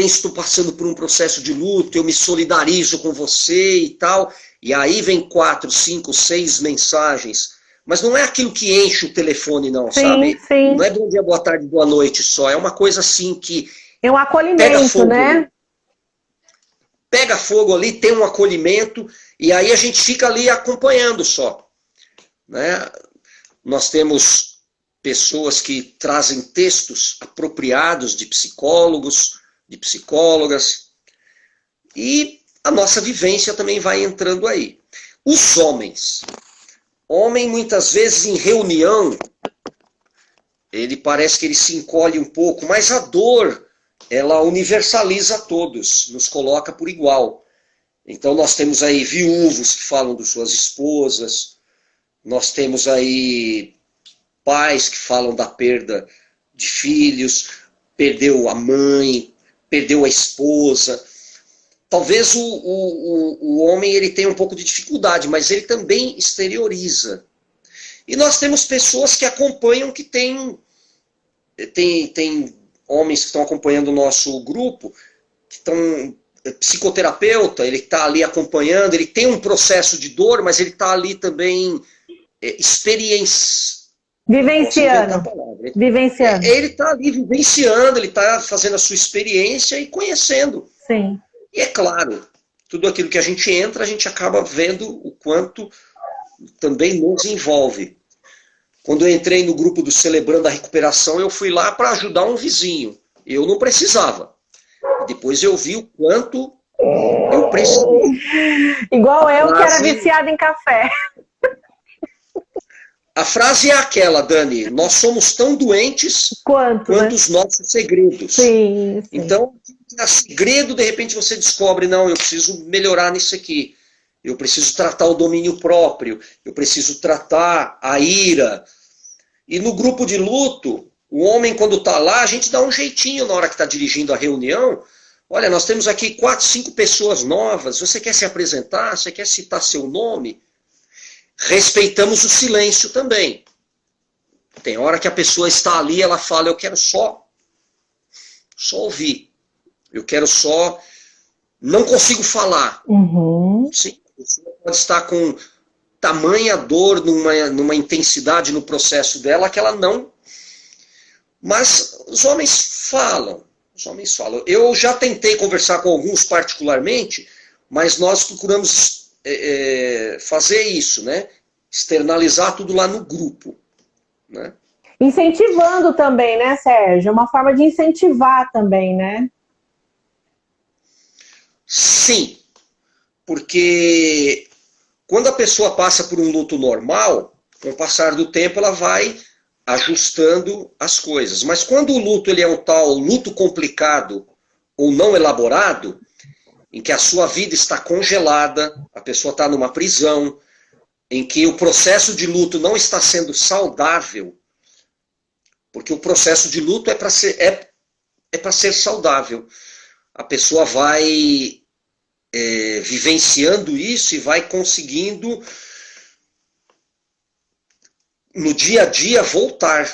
estou passando por um processo de luto, eu me solidarizo com você e tal. E aí vem 4, 5, 6 mensagens. Mas não é aquilo que enche o telefone não, sim, sabe? Sim. Não é bom dia, boa tarde, boa noite só. É uma coisa assim que... É um acolhimento, fogo, né? Pega fogo ali, tem um acolhimento, e aí a gente fica ali acompanhando só. Né? Nós temos pessoas que trazem textos apropriados de psicólogos, de psicólogas, e a nossa vivência também vai entrando aí. Os homens. Homem, muitas vezes, em reunião, ele parece que ele se encolhe um pouco, mas a dor... ela universaliza a todos, nos coloca por igual. Então nós temos aí viúvos que falam de suas esposas, nós temos aí pais que falam da perda de filhos, perdeu a mãe, perdeu a esposa. Talvez o homem ele tenha um pouco de dificuldade, mas ele também exterioriza. E nós temos pessoas que acompanham, que tem homens que estão acompanhando o nosso grupo, que estão psicoterapeuta, ele está ali acompanhando, ele tem um processo de dor, mas ele está ali também vivenciando. Vivenciando. Ele está ali vivenciando, ele está fazendo a sua experiência e conhecendo. Sim. E é claro, tudo aquilo que a gente entra, a gente acaba vendo o quanto também nos envolve. Quando eu entrei no grupo do Celebrando a Recuperação, eu fui lá para ajudar um vizinho. Eu não precisava. Depois eu vi o quanto eu precisei. Igual eu que era viciada em café. A frase é aquela, Dani, nós somos tão doentes quanto né? os nossos segredos. Sim. Então, a segredo, de repente você descobre, não, eu preciso melhorar nisso aqui. Eu preciso tratar o domínio próprio, eu preciso tratar a ira. E no grupo de luto, o homem quando está lá, a gente dá um jeitinho na hora que está dirigindo a reunião. Olha, nós temos aqui 4, 5 pessoas novas, você quer se apresentar? Você quer citar seu nome? Respeitamos o silêncio também. Tem hora que a pessoa está ali, ela fala, eu quero só ouvir. Eu quero só... Não consigo falar. Uhum. Sim, a pessoa pode estar com tamanha dor, numa intensidade no processo dela, que ela não... Mas os homens falam. Eu já tentei conversar com alguns particularmente, mas nós procuramos fazer isso, né? Externalizar tudo lá no grupo, né? Incentivando também, né, Sérgio? É uma forma de incentivar também, né? Sim, porque quando a pessoa passa por um luto normal, com o passar do tempo ela vai ajustando as coisas. Mas quando o luto ele é um tal luto complicado ou não elaborado, em que a sua vida está congelada, a pessoa está numa prisão, em que o processo de luto não está sendo saudável, porque o processo de luto é para ser saudável. A pessoa vai vivenciando isso e vai conseguindo, no dia a dia, voltar.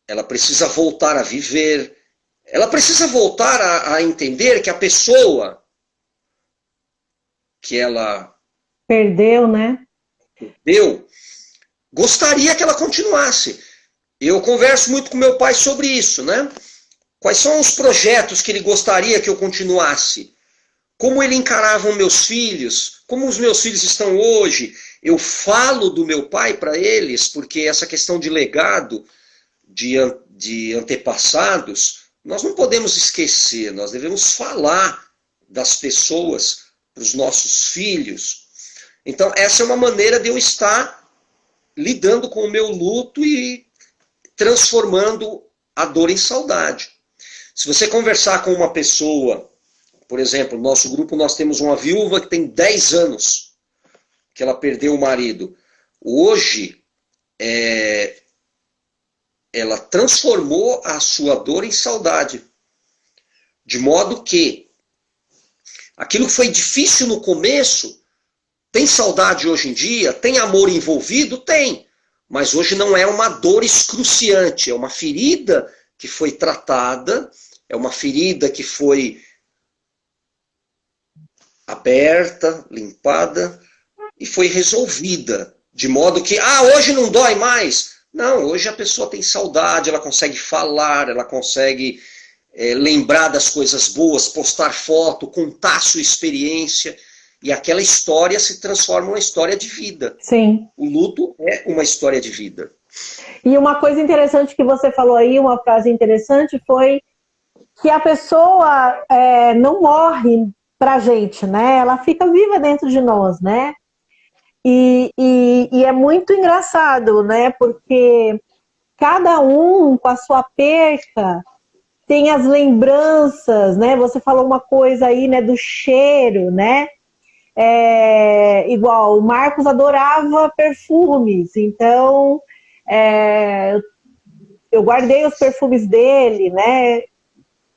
Ela precisa voltar a viver. Ela precisa voltar a entender que a pessoa que ela perdeu, né? Gostaria que ela continuasse. Eu converso muito com meu pai sobre isso, né? Quais são os projetos que ele gostaria que eu continuasse? Como ele encarava os meus filhos? Como os meus filhos estão hoje? Eu falo do meu pai para eles, porque essa questão de legado, de antepassados, nós não podemos esquecer, nós devemos falar das pessoas para os nossos filhos. Então, essa é uma maneira de eu estar lidando com o meu luto e transformando a dor em saudade. Se você conversar com uma pessoa, por exemplo, no nosso grupo nós temos uma viúva que tem 10 anos que ela perdeu o marido. Hoje, ela transformou a sua dor em saudade. De modo que aquilo que foi difícil no começo, tem saudade hoje em dia? Tem amor envolvido? Tem. Mas hoje não é uma dor excruciante, é uma ferida que foi tratada, é uma ferida que foi aberta, limpada e foi resolvida. De modo que, hoje não dói mais. Não, hoje a pessoa tem saudade, ela consegue falar, ela consegue lembrar das coisas boas, postar foto, contar sua experiência. E aquela história se transforma em uma história de vida. Sim. O luto é uma história de vida. E uma coisa interessante que você falou aí, uma frase interessante, foi que a pessoa não morre pra gente, né? Ela fica viva dentro de nós, né? E é muito engraçado, né? Porque cada um, com a sua perca, tem as lembranças, né? Você falou uma coisa aí, né, do cheiro, né? Igual, o Marcos adorava perfumes, então eu guardei os perfumes dele, né?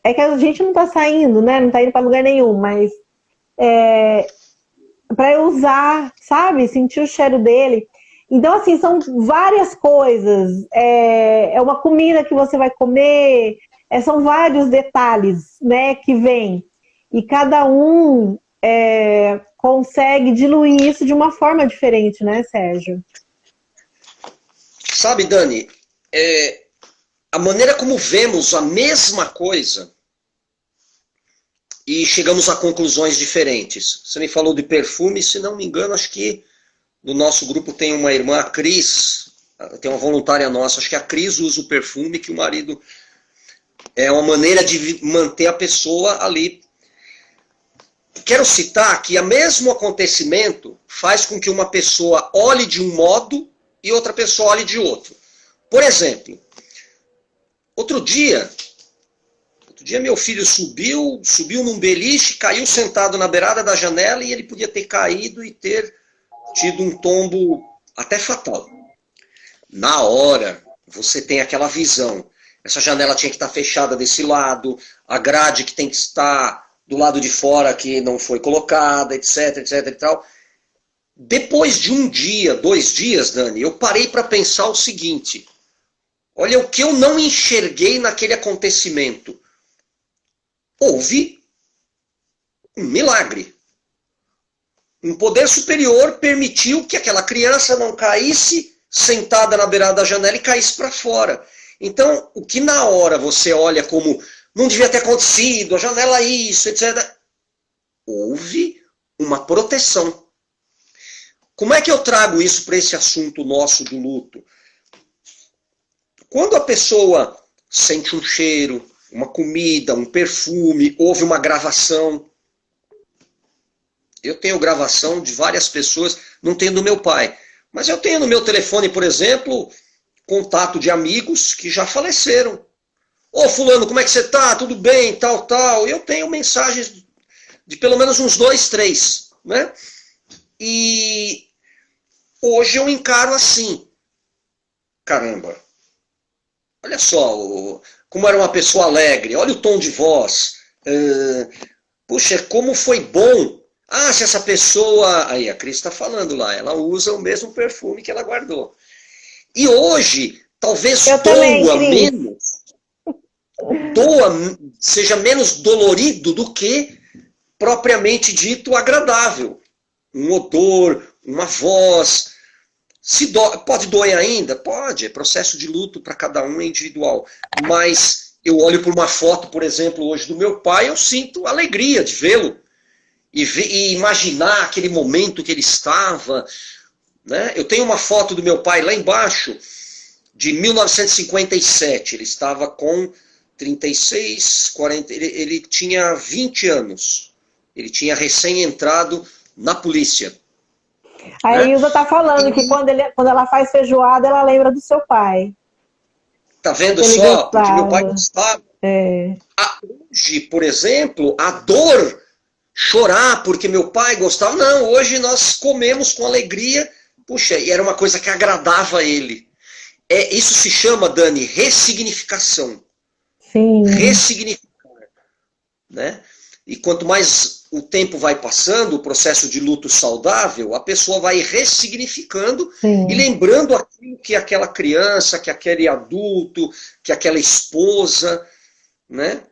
É que a gente não tá saindo, né? Não tá indo para lugar nenhum, mas para eu usar, sabe? Sentir o cheiro dele. Então, assim, são várias coisas. É uma comida que você vai comer, são vários detalhes, né, que vêm. e cada um consegue diluir isso de uma forma diferente, né, Sérgio? Sabe, Dani, a maneira como vemos a mesma coisa e chegamos a conclusões diferentes. Você me falou de perfume, se não me engano, acho que no nosso grupo tem uma irmã, a Cris, tem uma voluntária nossa, acho que a Cris usa o perfume, que o marido é uma maneira de manter a pessoa ali. Quero citar que o mesmo acontecimento faz com que uma pessoa olhe de um modo e outra pessoa olhe de outro. Por exemplo, outro dia meu filho subiu num beliche, caiu sentado na beirada da janela e ele podia ter caído e ter tido um tombo até fatal. Na hora, você tem aquela visão. Essa janela tinha que estar fechada desse lado, a grade que tem que estar do lado de fora que não foi colocada, etc, etc e tal. Depois de um dia, 2 dias, Dani, eu parei para pensar o seguinte. Olha, o que eu não enxerguei naquele acontecimento. Houve um milagre. Um poder superior permitiu que aquela criança não caísse sentada na beirada da janela e caísse para fora. Então, o que na hora você olha como não devia ter acontecido, a janela isso, etc. Houve uma proteção. Como é que eu trago isso para esse assunto nosso do luto? Quando a pessoa sente um cheiro, uma comida, um perfume, houve uma gravação. Eu tenho gravação de várias pessoas, não tenho do meu pai. Mas eu tenho no meu telefone, por exemplo, contato de amigos que já faleceram. Ô fulano, como é que você tá? Tudo bem? Tal, tal. Eu tenho mensagens de pelo menos uns 2, 3. Né? E hoje eu encaro assim. Caramba. Olha só como era uma pessoa alegre. Olha o tom de voz. Puxa, como foi bom. Ah, se essa pessoa... Aí a Cris está falando lá. Ela usa o mesmo perfume que ela guardou. E hoje, talvez seja menos dolorido do que propriamente dito agradável. Um odor, uma voz. Pode doer ainda? Pode, é processo de luto para cada um, é individual. Mas eu olho por uma foto, por exemplo, hoje do meu pai, eu sinto alegria de vê-lo. E imaginar aquele momento que ele estava. Né? Eu tenho uma foto do meu pai lá embaixo, de 1957. Ele estava com 36, 40... Ele tinha 20 anos. Ele tinha recém entrado na polícia. A Ilza tá falando que quando ela faz feijoada, ela lembra do seu pai. Tá vendo só? Porque meu pai gostava. Hoje, por exemplo, a dor, chorar porque meu pai gostava. Não, hoje nós comemos com alegria. Puxa, e era uma coisa que agradava a ele. Isso se chama, Dani, ressignificação. Sim. Ressignificar. Né? E quanto mais o tempo vai passando, o processo de luto saudável, a pessoa vai ressignificando. Sim. E lembrando aquilo que aquela criança, que aquele adulto, que aquela esposa, né?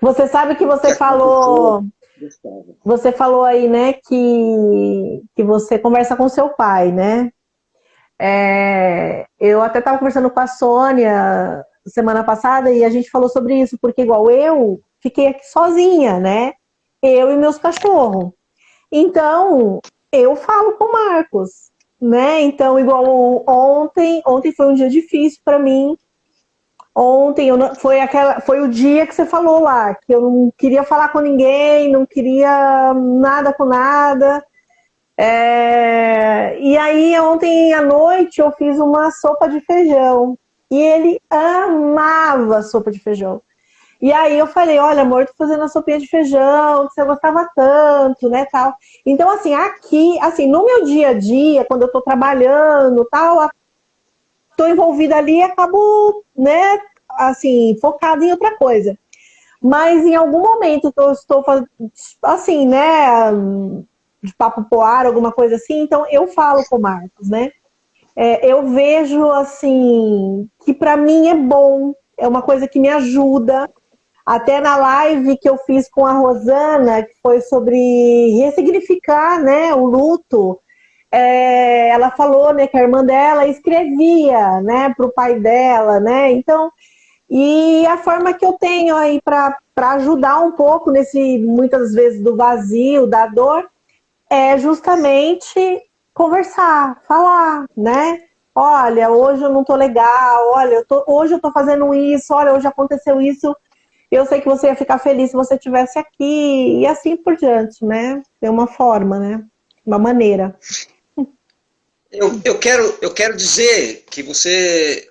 Você sabe que você falou... Você falou aí, né, que você conversa com seu pai, né? Eu até estava conversando com a Sônia semana passada e a gente falou sobre isso, porque igual eu fiquei aqui sozinha, né? Eu e meus cachorros. Então, eu falo com o Marcos, né? Então, igual ontem foi um dia difícil para mim. Ontem foi o dia que você falou lá, que eu não queria falar com ninguém, não queria nada com nada. E aí, ontem à noite, eu fiz uma sopa de feijão. E ele amava sopa de feijão. E aí eu falei, olha, amor, tô fazendo a sopinha de feijão, que você gostava tanto, né, tal. Então, assim, aqui, assim, no meu dia a dia, quando eu tô trabalhando, tal, tô envolvida ali e acabo, né, assim, focada em outra coisa. Mas em algum momento eu estou, assim, né, de papo pro ar, alguma coisa assim, então eu falo com o Marcos, né. Eu vejo, assim, que pra mim é bom, é uma coisa que me ajuda Até na live que eu fiz com a Rosana, que foi sobre ressignificar, né, o luto, ela falou, né, que a irmã dela escrevia, né, para o pai dela, né, então, e a forma que eu tenho aí para ajudar um pouco nesse, muitas vezes, do vazio, da dor, é justamente conversar, falar, né, olha, hoje eu não tô legal, olha, hoje eu tô fazendo isso, olha, hoje aconteceu isso, eu sei que você ia ficar feliz se você estivesse aqui, e assim por diante, né? É uma forma, né? Uma maneira. Eu quero dizer que você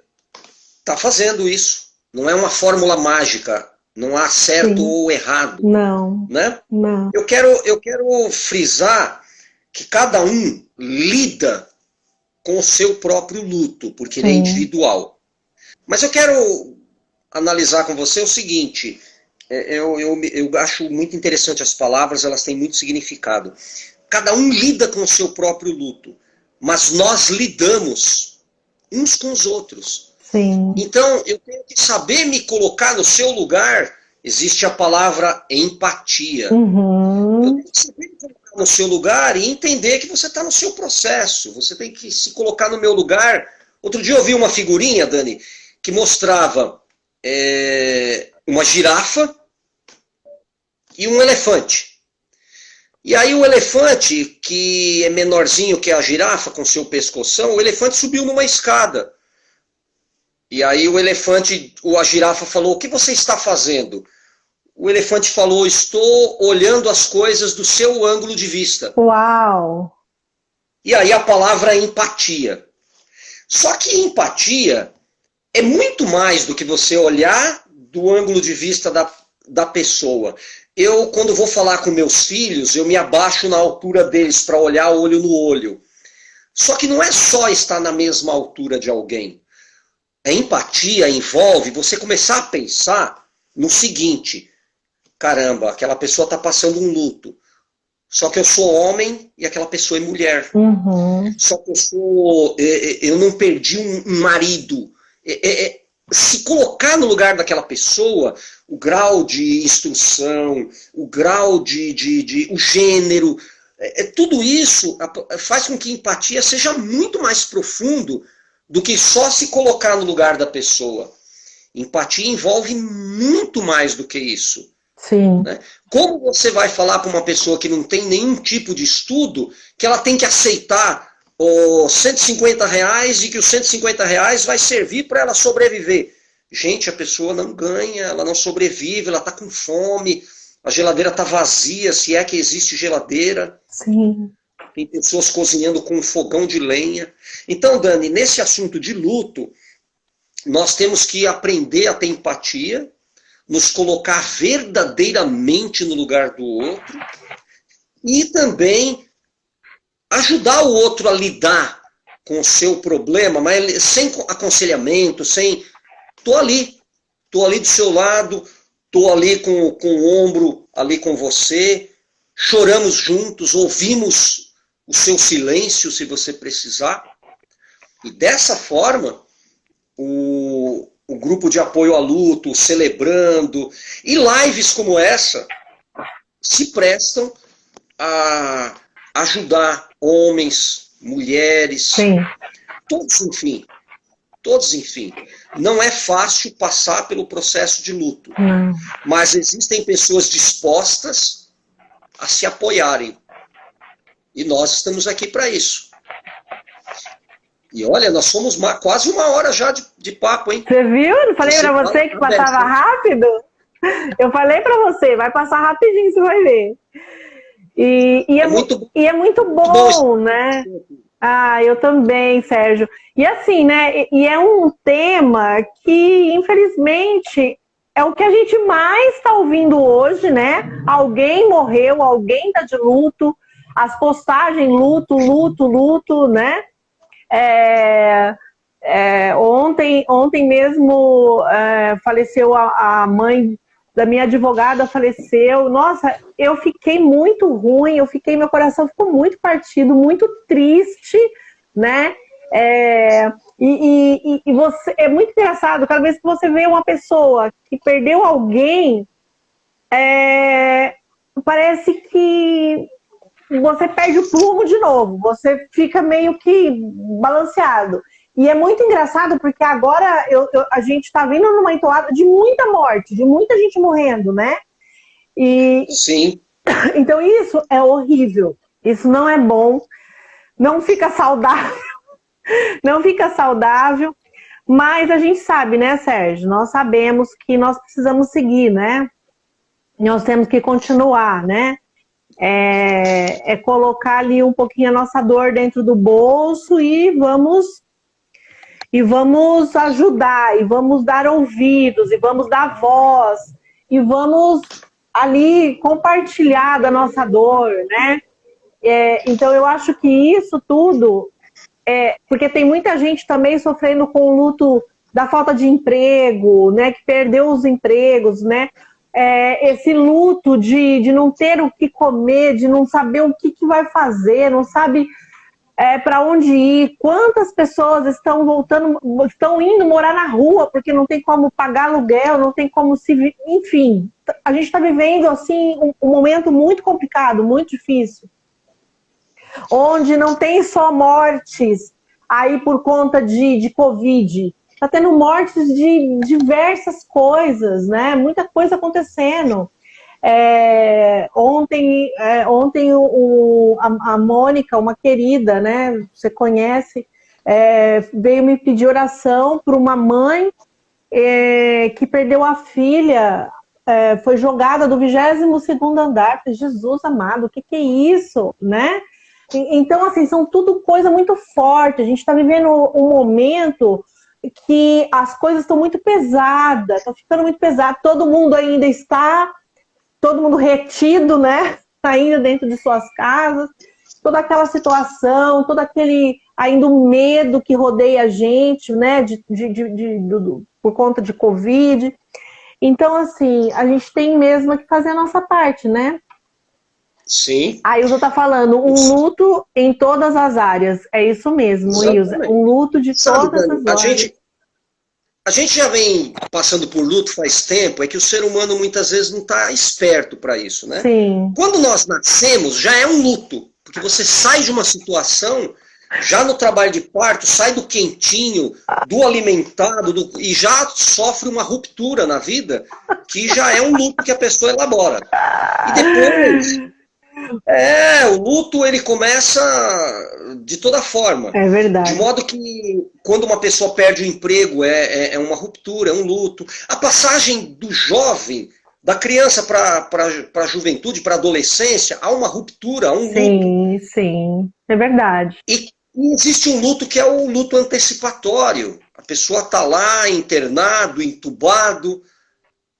está fazendo isso. Não é uma fórmula mágica. Não há certo Sim. ou errado. Não. Né? Não. Eu quero frisar que cada um lida com o seu próprio luto, porque ele é individual. Mas eu quero analisar com você o seguinte, eu acho muito interessante as palavras, elas têm muito significado. Cada um lida com o seu próprio luto, mas nós lidamos uns com os outros. Sim. Então, eu tenho que saber me colocar no seu lugar, existe a palavra empatia. Uhum. Eu tenho que saber me colocar no seu lugar e entender que você está no seu processo, você tem que se colocar no meu lugar. Outro dia eu vi uma figurinha, Dani, que mostrava uma girafa e um elefante. E aí o elefante, que é menorzinho que a girafa, com seu pescoção, o elefante subiu numa escada. E aí a girafa falou, o que você está fazendo? O elefante falou, estou olhando as coisas do seu ângulo de vista. Uau! E aí a palavra é empatia. Só que empatia é muito mais do que você olhar do ângulo de vista da pessoa. Eu, quando vou falar com meus filhos, eu me abaixo na altura deles para olhar olho no olho. Só que não é só estar na mesma altura de alguém. A empatia envolve você começar a pensar no seguinte, caramba, aquela pessoa está passando um luto. Só que eu sou homem e aquela pessoa é mulher. Uhum. Só que eu não perdi um marido. Se colocar no lugar daquela pessoa, o grau de instrução, o grau o gênero, tudo isso faz com que a empatia seja muito mais profundo do que só se colocar no lugar da pessoa. Empatia envolve muito mais do que isso. Sim. Né? Como você vai falar para uma pessoa que não tem nenhum tipo de estudo que ela tem que aceitar os R$150 e que os R$150 vai servir para ela sobreviver? Gente, a pessoa não ganha, ela não sobrevive, ela está com fome, a geladeira está vazia, se é que existe geladeira. Sim. Tem pessoas cozinhando com um fogão de lenha. Então, Dani, nesse assunto de luto, nós temos que aprender a ter empatia, nos colocar verdadeiramente no lugar do outro e também ajudar o outro a lidar com o seu problema, mas sem aconselhamento, sem... Tô ali do seu lado, tô ali com o ombro ali com você, choramos juntos, ouvimos o seu silêncio se você precisar. E dessa forma, o grupo de apoio ao luto, celebrando, e lives como essa se prestam a ajudar homens, mulheres, Sim. todos enfim. Não é fácil passar pelo processo de luto, mas existem pessoas dispostas a se apoiarem. E nós estamos aqui para isso. E olha, nós somos quase uma hora já de papo, hein? Você viu? Não falei pra você que passava rápido? Eu falei pra você, vai passar rapidinho, você vai ver. E é muito bom, né? Ah, eu também, Sérgio. E assim, né? E é um tema que, infelizmente, é o que a gente mais está ouvindo hoje, né? Alguém morreu, alguém está de luto, as postagens luto, né? Ontem mesmo faleceu a mãe da minha advogada, faleceu. Nossa, eu fiquei muito ruim, meu coração ficou muito partido, muito triste, né? E você, é muito engraçado, cada vez que você vê uma pessoa que perdeu alguém, parece que você perde o plumo de novo, você fica meio que balanceado. E é muito engraçado porque agora a gente está vindo numa entoada de muita morte, de muita gente morrendo, né? Sim. Então isso é horrível, isso não é bom, não fica saudável, não fica saudável, mas a gente sabe, né, Sérgio? Nós sabemos que nós precisamos seguir, né? Nós temos que continuar, né? Colocar ali um pouquinho a nossa dor dentro do bolso e vamos ajudar, e vamos dar ouvidos, e vamos dar voz, e vamos ali compartilhar da nossa dor, né? Então eu acho que isso tudo, porque tem muita gente também sofrendo com o luto da falta de emprego, né? Que perdeu os empregos, né? Esse luto de não ter o que comer, de não saber o que vai fazer, não sabe para onde ir. Quantas pessoas estão indo morar na rua porque não tem como pagar aluguel, não tem como enfim, a gente está vivendo assim um momento muito complicado, muito difícil, onde não tem só mortes aí por conta de Covid. Está tendo mortes de diversas coisas, né? Muita coisa acontecendo. Ontem a Mônica, uma querida, né? Você conhece, veio me pedir oração para uma mãe que perdeu a filha, foi jogada do 22º andar. Jesus amado, o que é isso, né? Então, assim, são tudo coisa muito forte. A gente está vivendo um momento que as coisas estão muito pesadas, estão ficando muito pesadas. Todo mundo retido, né? Ainda dentro de suas casas. Toda aquela situação, todo aquele ainda o medo que rodeia a gente, né? Por conta de Covid. Então, assim, a gente tem mesmo que fazer a nossa parte, né? Sim. A Ilza está falando, um luto em todas as áreas. É isso mesmo, Ilza. Um luto de todas as áreas. A gente já vem passando por luto faz tempo, é que o ser humano muitas vezes não está esperto para isso, né? Sim. Quando nós nascemos, já é um luto, porque você sai de uma situação, já no trabalho de parto, sai do quentinho, do alimentado, e já sofre uma ruptura na vida, que já é um luto que a pessoa elabora. E depois... o luto ele começa de toda forma. É verdade. De modo que quando uma pessoa perde o emprego é uma ruptura, é um luto. A passagem do jovem, da criança para a juventude, para a adolescência, há uma ruptura, há um luto. Sim, sim, é verdade. E existe um luto que é o luto antecipatório. A pessoa está lá internado, entubado,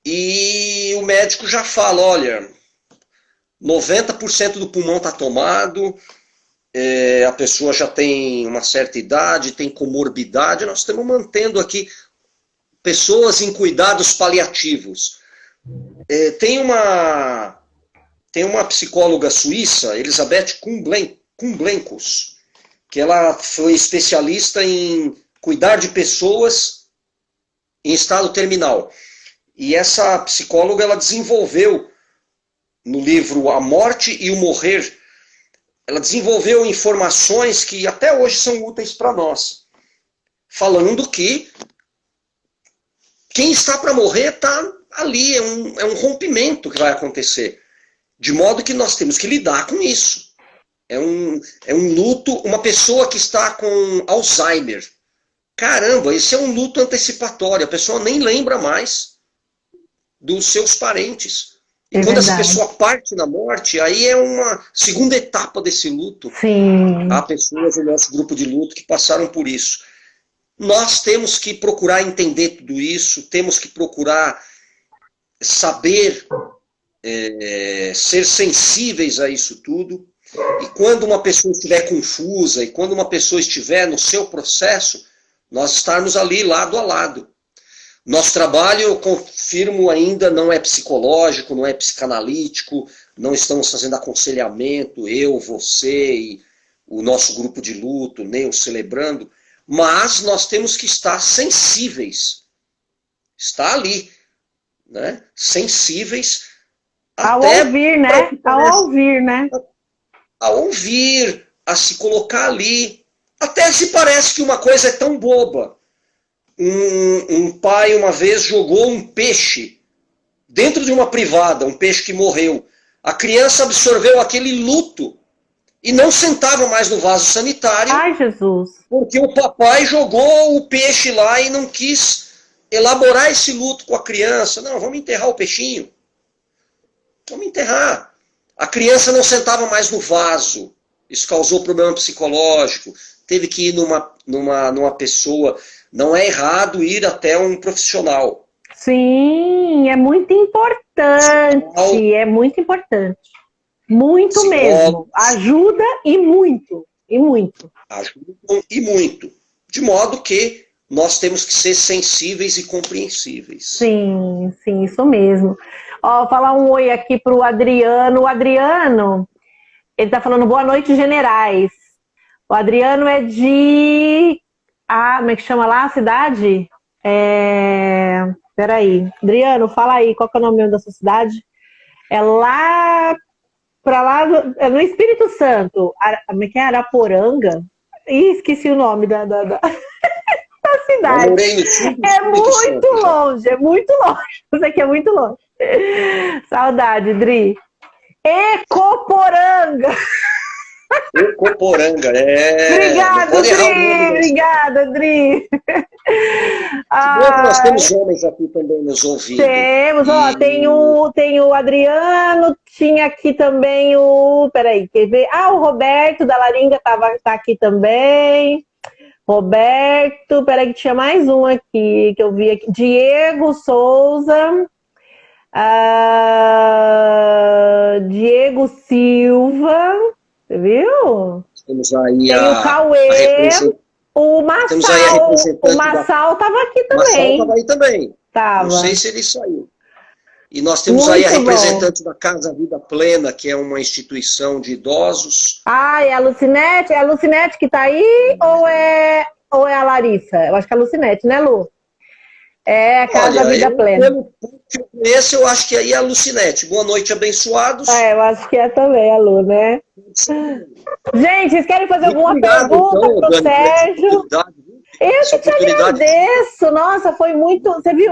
e o médico já fala, olha... 90% do pulmão está tomado, a pessoa já tem uma certa idade, tem comorbidade, nós estamos mantendo aqui pessoas em cuidados paliativos. Tem uma psicóloga suíça, Elisabeth Kublenkus, que ela foi especialista em cuidar de pessoas em estado terminal. E essa psicóloga ela desenvolveu no livro A Morte e o Morrer, ela desenvolveu informações que até hoje são úteis para nós. Falando que quem está para morrer está ali, é um rompimento que vai acontecer. De modo que nós temos que lidar com isso. É um luto, uma pessoa que está com Alzheimer. Caramba, esse é um luto antecipatório, a pessoa nem lembra mais dos seus parentes. E quando essa pessoa parte na morte, aí é uma segunda etapa desse luto. Sim. Há pessoas no nosso grupo de luto que passaram por isso. Nós temos que procurar entender tudo isso, temos que procurar saber, ser sensíveis a isso tudo. E quando uma pessoa estiver confusa, e quando uma pessoa estiver no seu processo, nós estarmos ali lado a lado. Nosso trabalho, eu confirmo, ainda não é psicológico, não é psicanalítico, não estamos fazendo aconselhamento, eu, você e o nosso grupo de luto, nem o Celebrando. mas nós temos que estar sensíveis. Está ali, né? Sensíveis Ao até ouvir, né? Ao ouvir, né? a ouvir, a se colocar ali. Até se parece que uma coisa é tão boba. Um pai uma vez jogou um peixe dentro de uma privada, um peixe que morreu. A criança absorveu aquele luto e não sentava mais no vaso sanitário. Ai, Jesus. Porque o papai jogou o peixe lá e não quis elaborar esse luto com a criança. Não, vamos enterrar o peixinho. Vamos enterrar. A criança não sentava mais no vaso. Isso causou problema psicológico. Teve que ir numa pessoa. Não é errado ir até um profissional. Sim, é muito importante. É muito importante. Muito mesmo. Ajuda e muito. E muito. Ajudam e muito. De modo que nós temos que ser sensíveis e compreensíveis. Sim, sim, isso mesmo. Ó, falar um oi aqui pro Adriano. O Adriano, ele tá falando boa noite, generais. O Adriano é de... como é que chama lá a cidade? Peraí. Adriano, fala aí, qual que é o nome da sua cidade? É lá... Pra lá, no Espírito Santo. Como é que é? Araporanga? Ih, esqueci o nome da cidade. É muito longe, é muito longe. Isso aqui é muito longe. Saudade, Dri. Ecoporanga. Ecoporanga, Obrigada, Dri. Obrigada, Dri. Nós temos homens aqui também nos ouvindo. Temos, ó, tem o Adriano, tinha aqui também peraí, quer ver? O Roberto da Laringa tá aqui também. Roberto, peraí que tinha mais um aqui, que eu vi aqui. Diego Souza. Diego Silva. Você viu? Temos aí tem o Cauê, o Massal estava aqui também. O Massal estava aí também. Tava. Não sei se ele saiu. E nós temos muito aí a representante da Casa Vida Plena, que é uma instituição de idosos. É a Lucinete? É a Lucinete que está aí ou é a Larissa? Eu acho que é a Lucinete, né, Lu? É a Casa Vida Plena. Pelo que eu conheço, eu acho que aí é a Lucinete. Boa noite, abençoados. Eu acho que é também a Lu, né? Gente, vocês querem fazer alguma pergunta para o Sérgio? Eu que te agradeço. Nossa, foi muito... Você viu?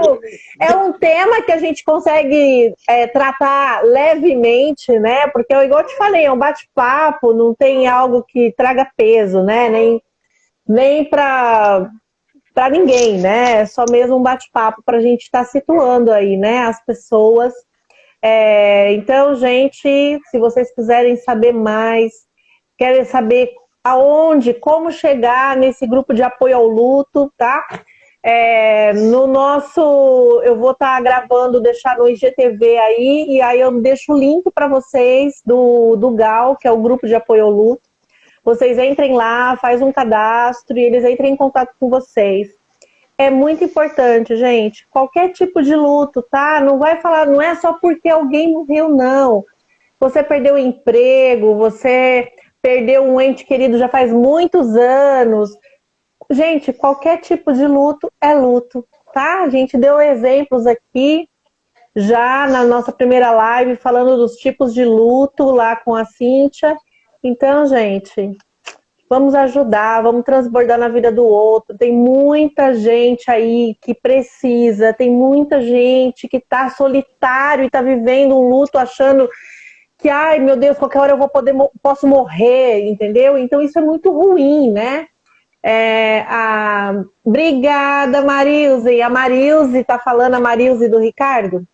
É um tema que a gente consegue tratar levemente, né? Porque, igual eu te falei, é um bate-papo, não tem algo que traga peso, né? Nem para ninguém, né? É só mesmo um bate-papo para a gente estar situando aí, né? As pessoas. Então, gente, se vocês quiserem saber mais, querem saber aonde, como chegar nesse grupo de apoio ao luto, tá? Eu vou estar gravando, deixar no IGTV aí, e aí eu deixo o link para vocês do GAL, que é o grupo de apoio ao luto. Vocês entrem lá, faz um cadastro e eles entrem em contato com vocês. É muito importante, gente. Qualquer tipo de luto, tá? Não vai falar, não é só porque alguém morreu, não. Você perdeu o emprego, você perdeu um ente querido já faz muitos anos. Gente, qualquer tipo de luto é luto, tá? A gente deu exemplos aqui já na nossa primeira live, falando dos tipos de luto lá com a Cíntia. Então, gente, vamos ajudar, vamos transbordar na vida do outro. Tem muita gente aí que precisa, tem muita gente que tá solitário e tá vivendo um luto achando que, ai, meu Deus, qualquer hora eu posso morrer, entendeu? Então isso é muito ruim, né? Obrigada, Marilze. A Marilze tá falando, a Marilze do Ricardo?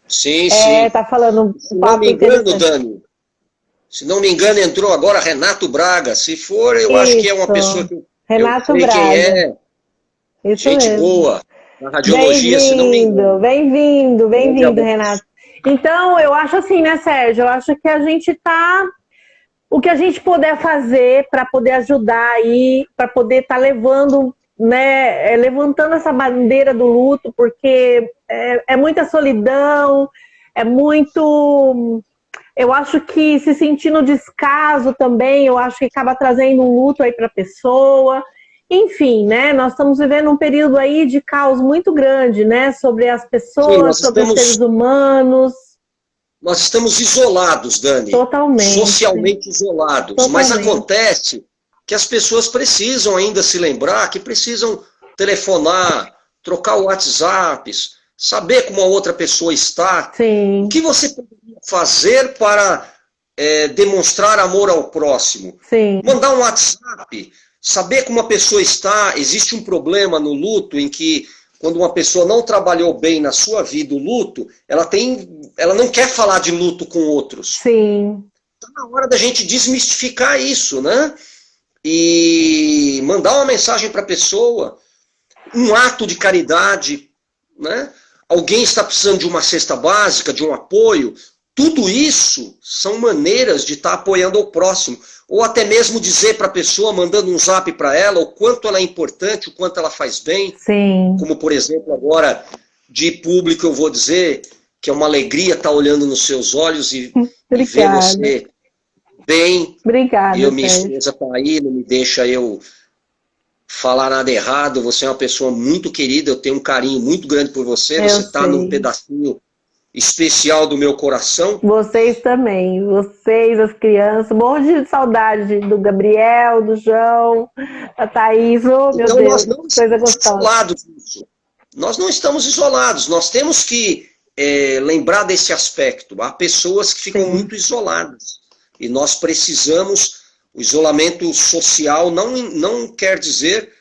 Sim, sim. Tá falando. Se não me engano, Dani, se não me engano, entrou agora Renato Braga. Se for, eu acho que é uma pessoa que Renato eu sei Braga. quem é. Isso gente mesmo. boa. Na radiologia, se não me engano. Bem-vindo, Renato. Então, eu acho assim, né, Sérgio? Eu acho que a gente tá... O que a gente puder fazer para poder ajudar aí, para poder estar levando, né, levantando essa bandeira do luto, porque é muita solidão, é muito... Eu acho que se sentir no descaso também, eu acho que acaba trazendo um luto aí para a pessoa. Enfim, né? Nós estamos vivendo um período aí de caos muito grande, né? Sobre as Sim, pessoas, sobre os seres humanos. nós estamos isolados, Dani. Totalmente. Socialmente isolados. Totalmente. Mas acontece que as pessoas precisam ainda se lembrar que precisam telefonar, trocar WhatsApps, saber como a outra pessoa está. Sim. O que você poderia fazer para demonstrar amor ao próximo? Sim. Mandar um WhatsApp, saber como a pessoa está. Existe um problema no luto em que, quando uma pessoa não trabalhou bem na sua vida o luto, ela não quer falar de luto com outros. Sim. Está na hora da gente desmistificar isso, né? E mandar uma mensagem para a pessoa, um ato de caridade, né? Alguém está precisando de uma cesta básica, de um apoio. Tudo isso são maneiras de estar apoiando o próximo. Ou até mesmo dizer para a pessoa, mandando um zap para ela, o quanto ela é importante, o quanto ela faz bem. Sim. Como, por exemplo, agora, de público, eu vou dizer que é uma alegria estar olhando nos seus olhos e ver você bem. Obrigada, e minha esposa está aí, não me deixa eu falar nada errado. Você é uma pessoa muito querida, eu tenho um carinho muito grande por você. Você está num pedacinho especial do meu coração. Vocês também, vocês, as crianças, um monte de saudade do Gabriel, do João, da Thaís, oh, meu então, Deus, nós não coisa gostosa. Isolados disso. Nós não estamos isolados, nós temos que lembrar desse aspecto. Há pessoas que ficam muito isoladas e nós precisamos. O isolamento social não quer dizer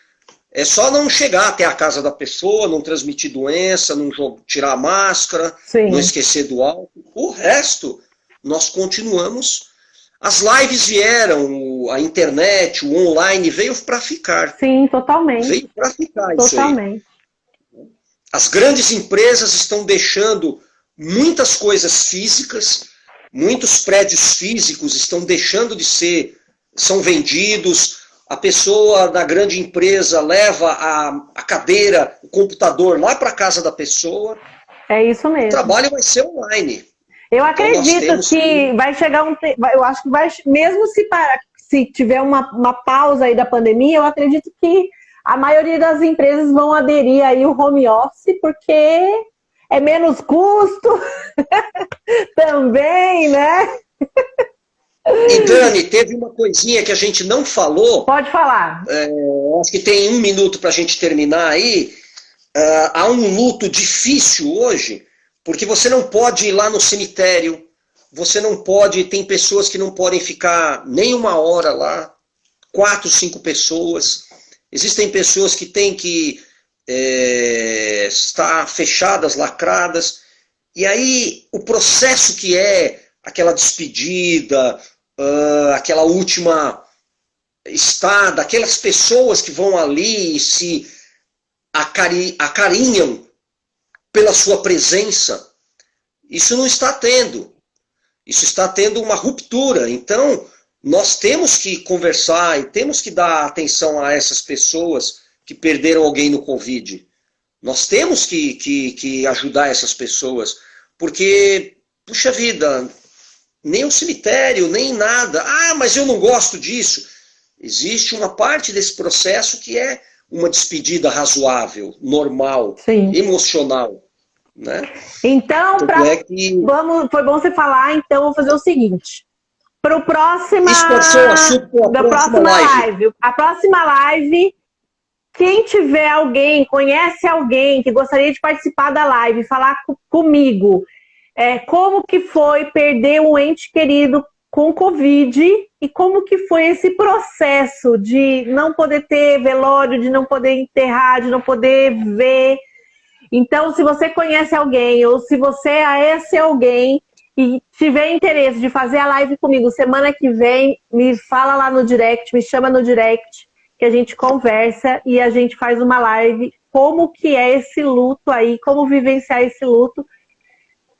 só não chegar até a casa da pessoa, não transmitir doença, não tirar a máscara, não esquecer do álcool. O resto, nós continuamos. As lives vieram, a internet, o online veio para ficar. Sim, totalmente. Veio para ficar totalmente. Isso aí. As grandes empresas estão deixando muitas coisas físicas, muitos prédios físicos estão deixando de ser, são vendidos. A pessoa da grande empresa leva a cadeira, o computador lá para a casa da pessoa. É isso mesmo. O trabalho vai ser online. Eu acredito que vai chegar eu acho que vai, mesmo se tiver uma pausa aí da pandemia, eu acredito que a maioria das empresas vão aderir aí o home office, porque é menos custo também, né? E Dani, teve uma coisinha que a gente não falou. Pode falar. Acho que tem 1 minuto para a gente terminar aí. Há um luto difícil hoje, porque você não pode ir lá no cemitério, você não pode, tem pessoas que não podem ficar nem 1 hora lá, 4, 5 pessoas. Existem pessoas que têm que estar fechadas, lacradas. E aí o processo que é aquela despedida, aquela última estada, aquelas pessoas que vão ali e se acarinham pela sua presença, isso não está tendo. Isso está tendo uma ruptura. Então, nós temos que conversar e temos que dar atenção a essas pessoas que perderam alguém no Covid. Nós temos que ajudar essas pessoas, porque, puxa vida, nem o cemitério, nem nada. Ah, mas eu não gosto disso. Existe uma parte desse processo que é uma despedida razoável, normal, emocional. Né? Então, foi bom você falar, então vou fazer o seguinte. Para o próximo a próxima live, quem tiver alguém, conhece alguém que gostaria de participar da live, falar comigo, como que foi perder um ente querido com Covid e como que foi esse processo de não poder ter velório, de não poder enterrar, de não poder ver. Então, se você conhece alguém ou se você é esse alguém e tiver interesse de fazer a live comigo semana que vem, me fala lá no direct, me chama no direct, que a gente conversa e a gente faz uma live como que é esse luto aí, como vivenciar esse luto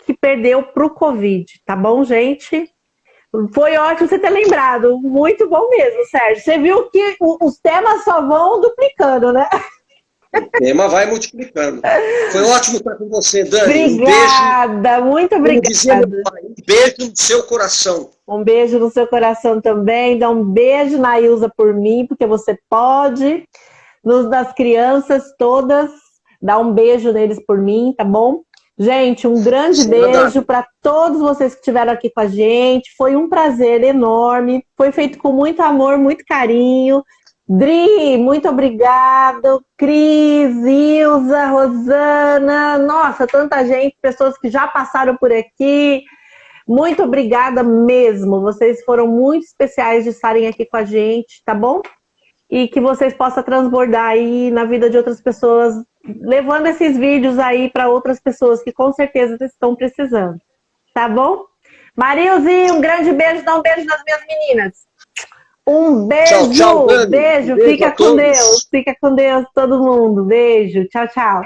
que perdeu pro Covid, tá bom, gente? Foi ótimo você ter lembrado, muito bom mesmo, Sérgio. Você viu que os temas só vão duplicando, né? O tema vai multiplicando. Foi ótimo estar com você, Dani. Obrigada, muito obrigada. Um beijo no seu coração. Um beijo no seu coração também. Dá um beijo na Ilza por mim, porque você pode. das crianças todas. Dá um beijo neles por mim, tá bom? Gente, um grande beijo para todos vocês que estiveram aqui com a gente. Foi um prazer enorme. Foi feito com muito amor, muito carinho. Dri, muito obrigado. Cris, Ilza, Rosana. Nossa, tanta gente, pessoas que já passaram por aqui. Muito obrigada mesmo. Vocês foram muito especiais de estarem aqui com a gente, tá bom? E que vocês possam transbordar aí na vida de outras pessoas, levando esses vídeos aí para outras pessoas que com certeza estão precisando. Tá bom? Marilze, um grande beijo, dá um beijo nas minhas meninas. Um beijo, tchau, tchau, beijo, fica com Deus todo mundo. Beijo, tchau, tchau.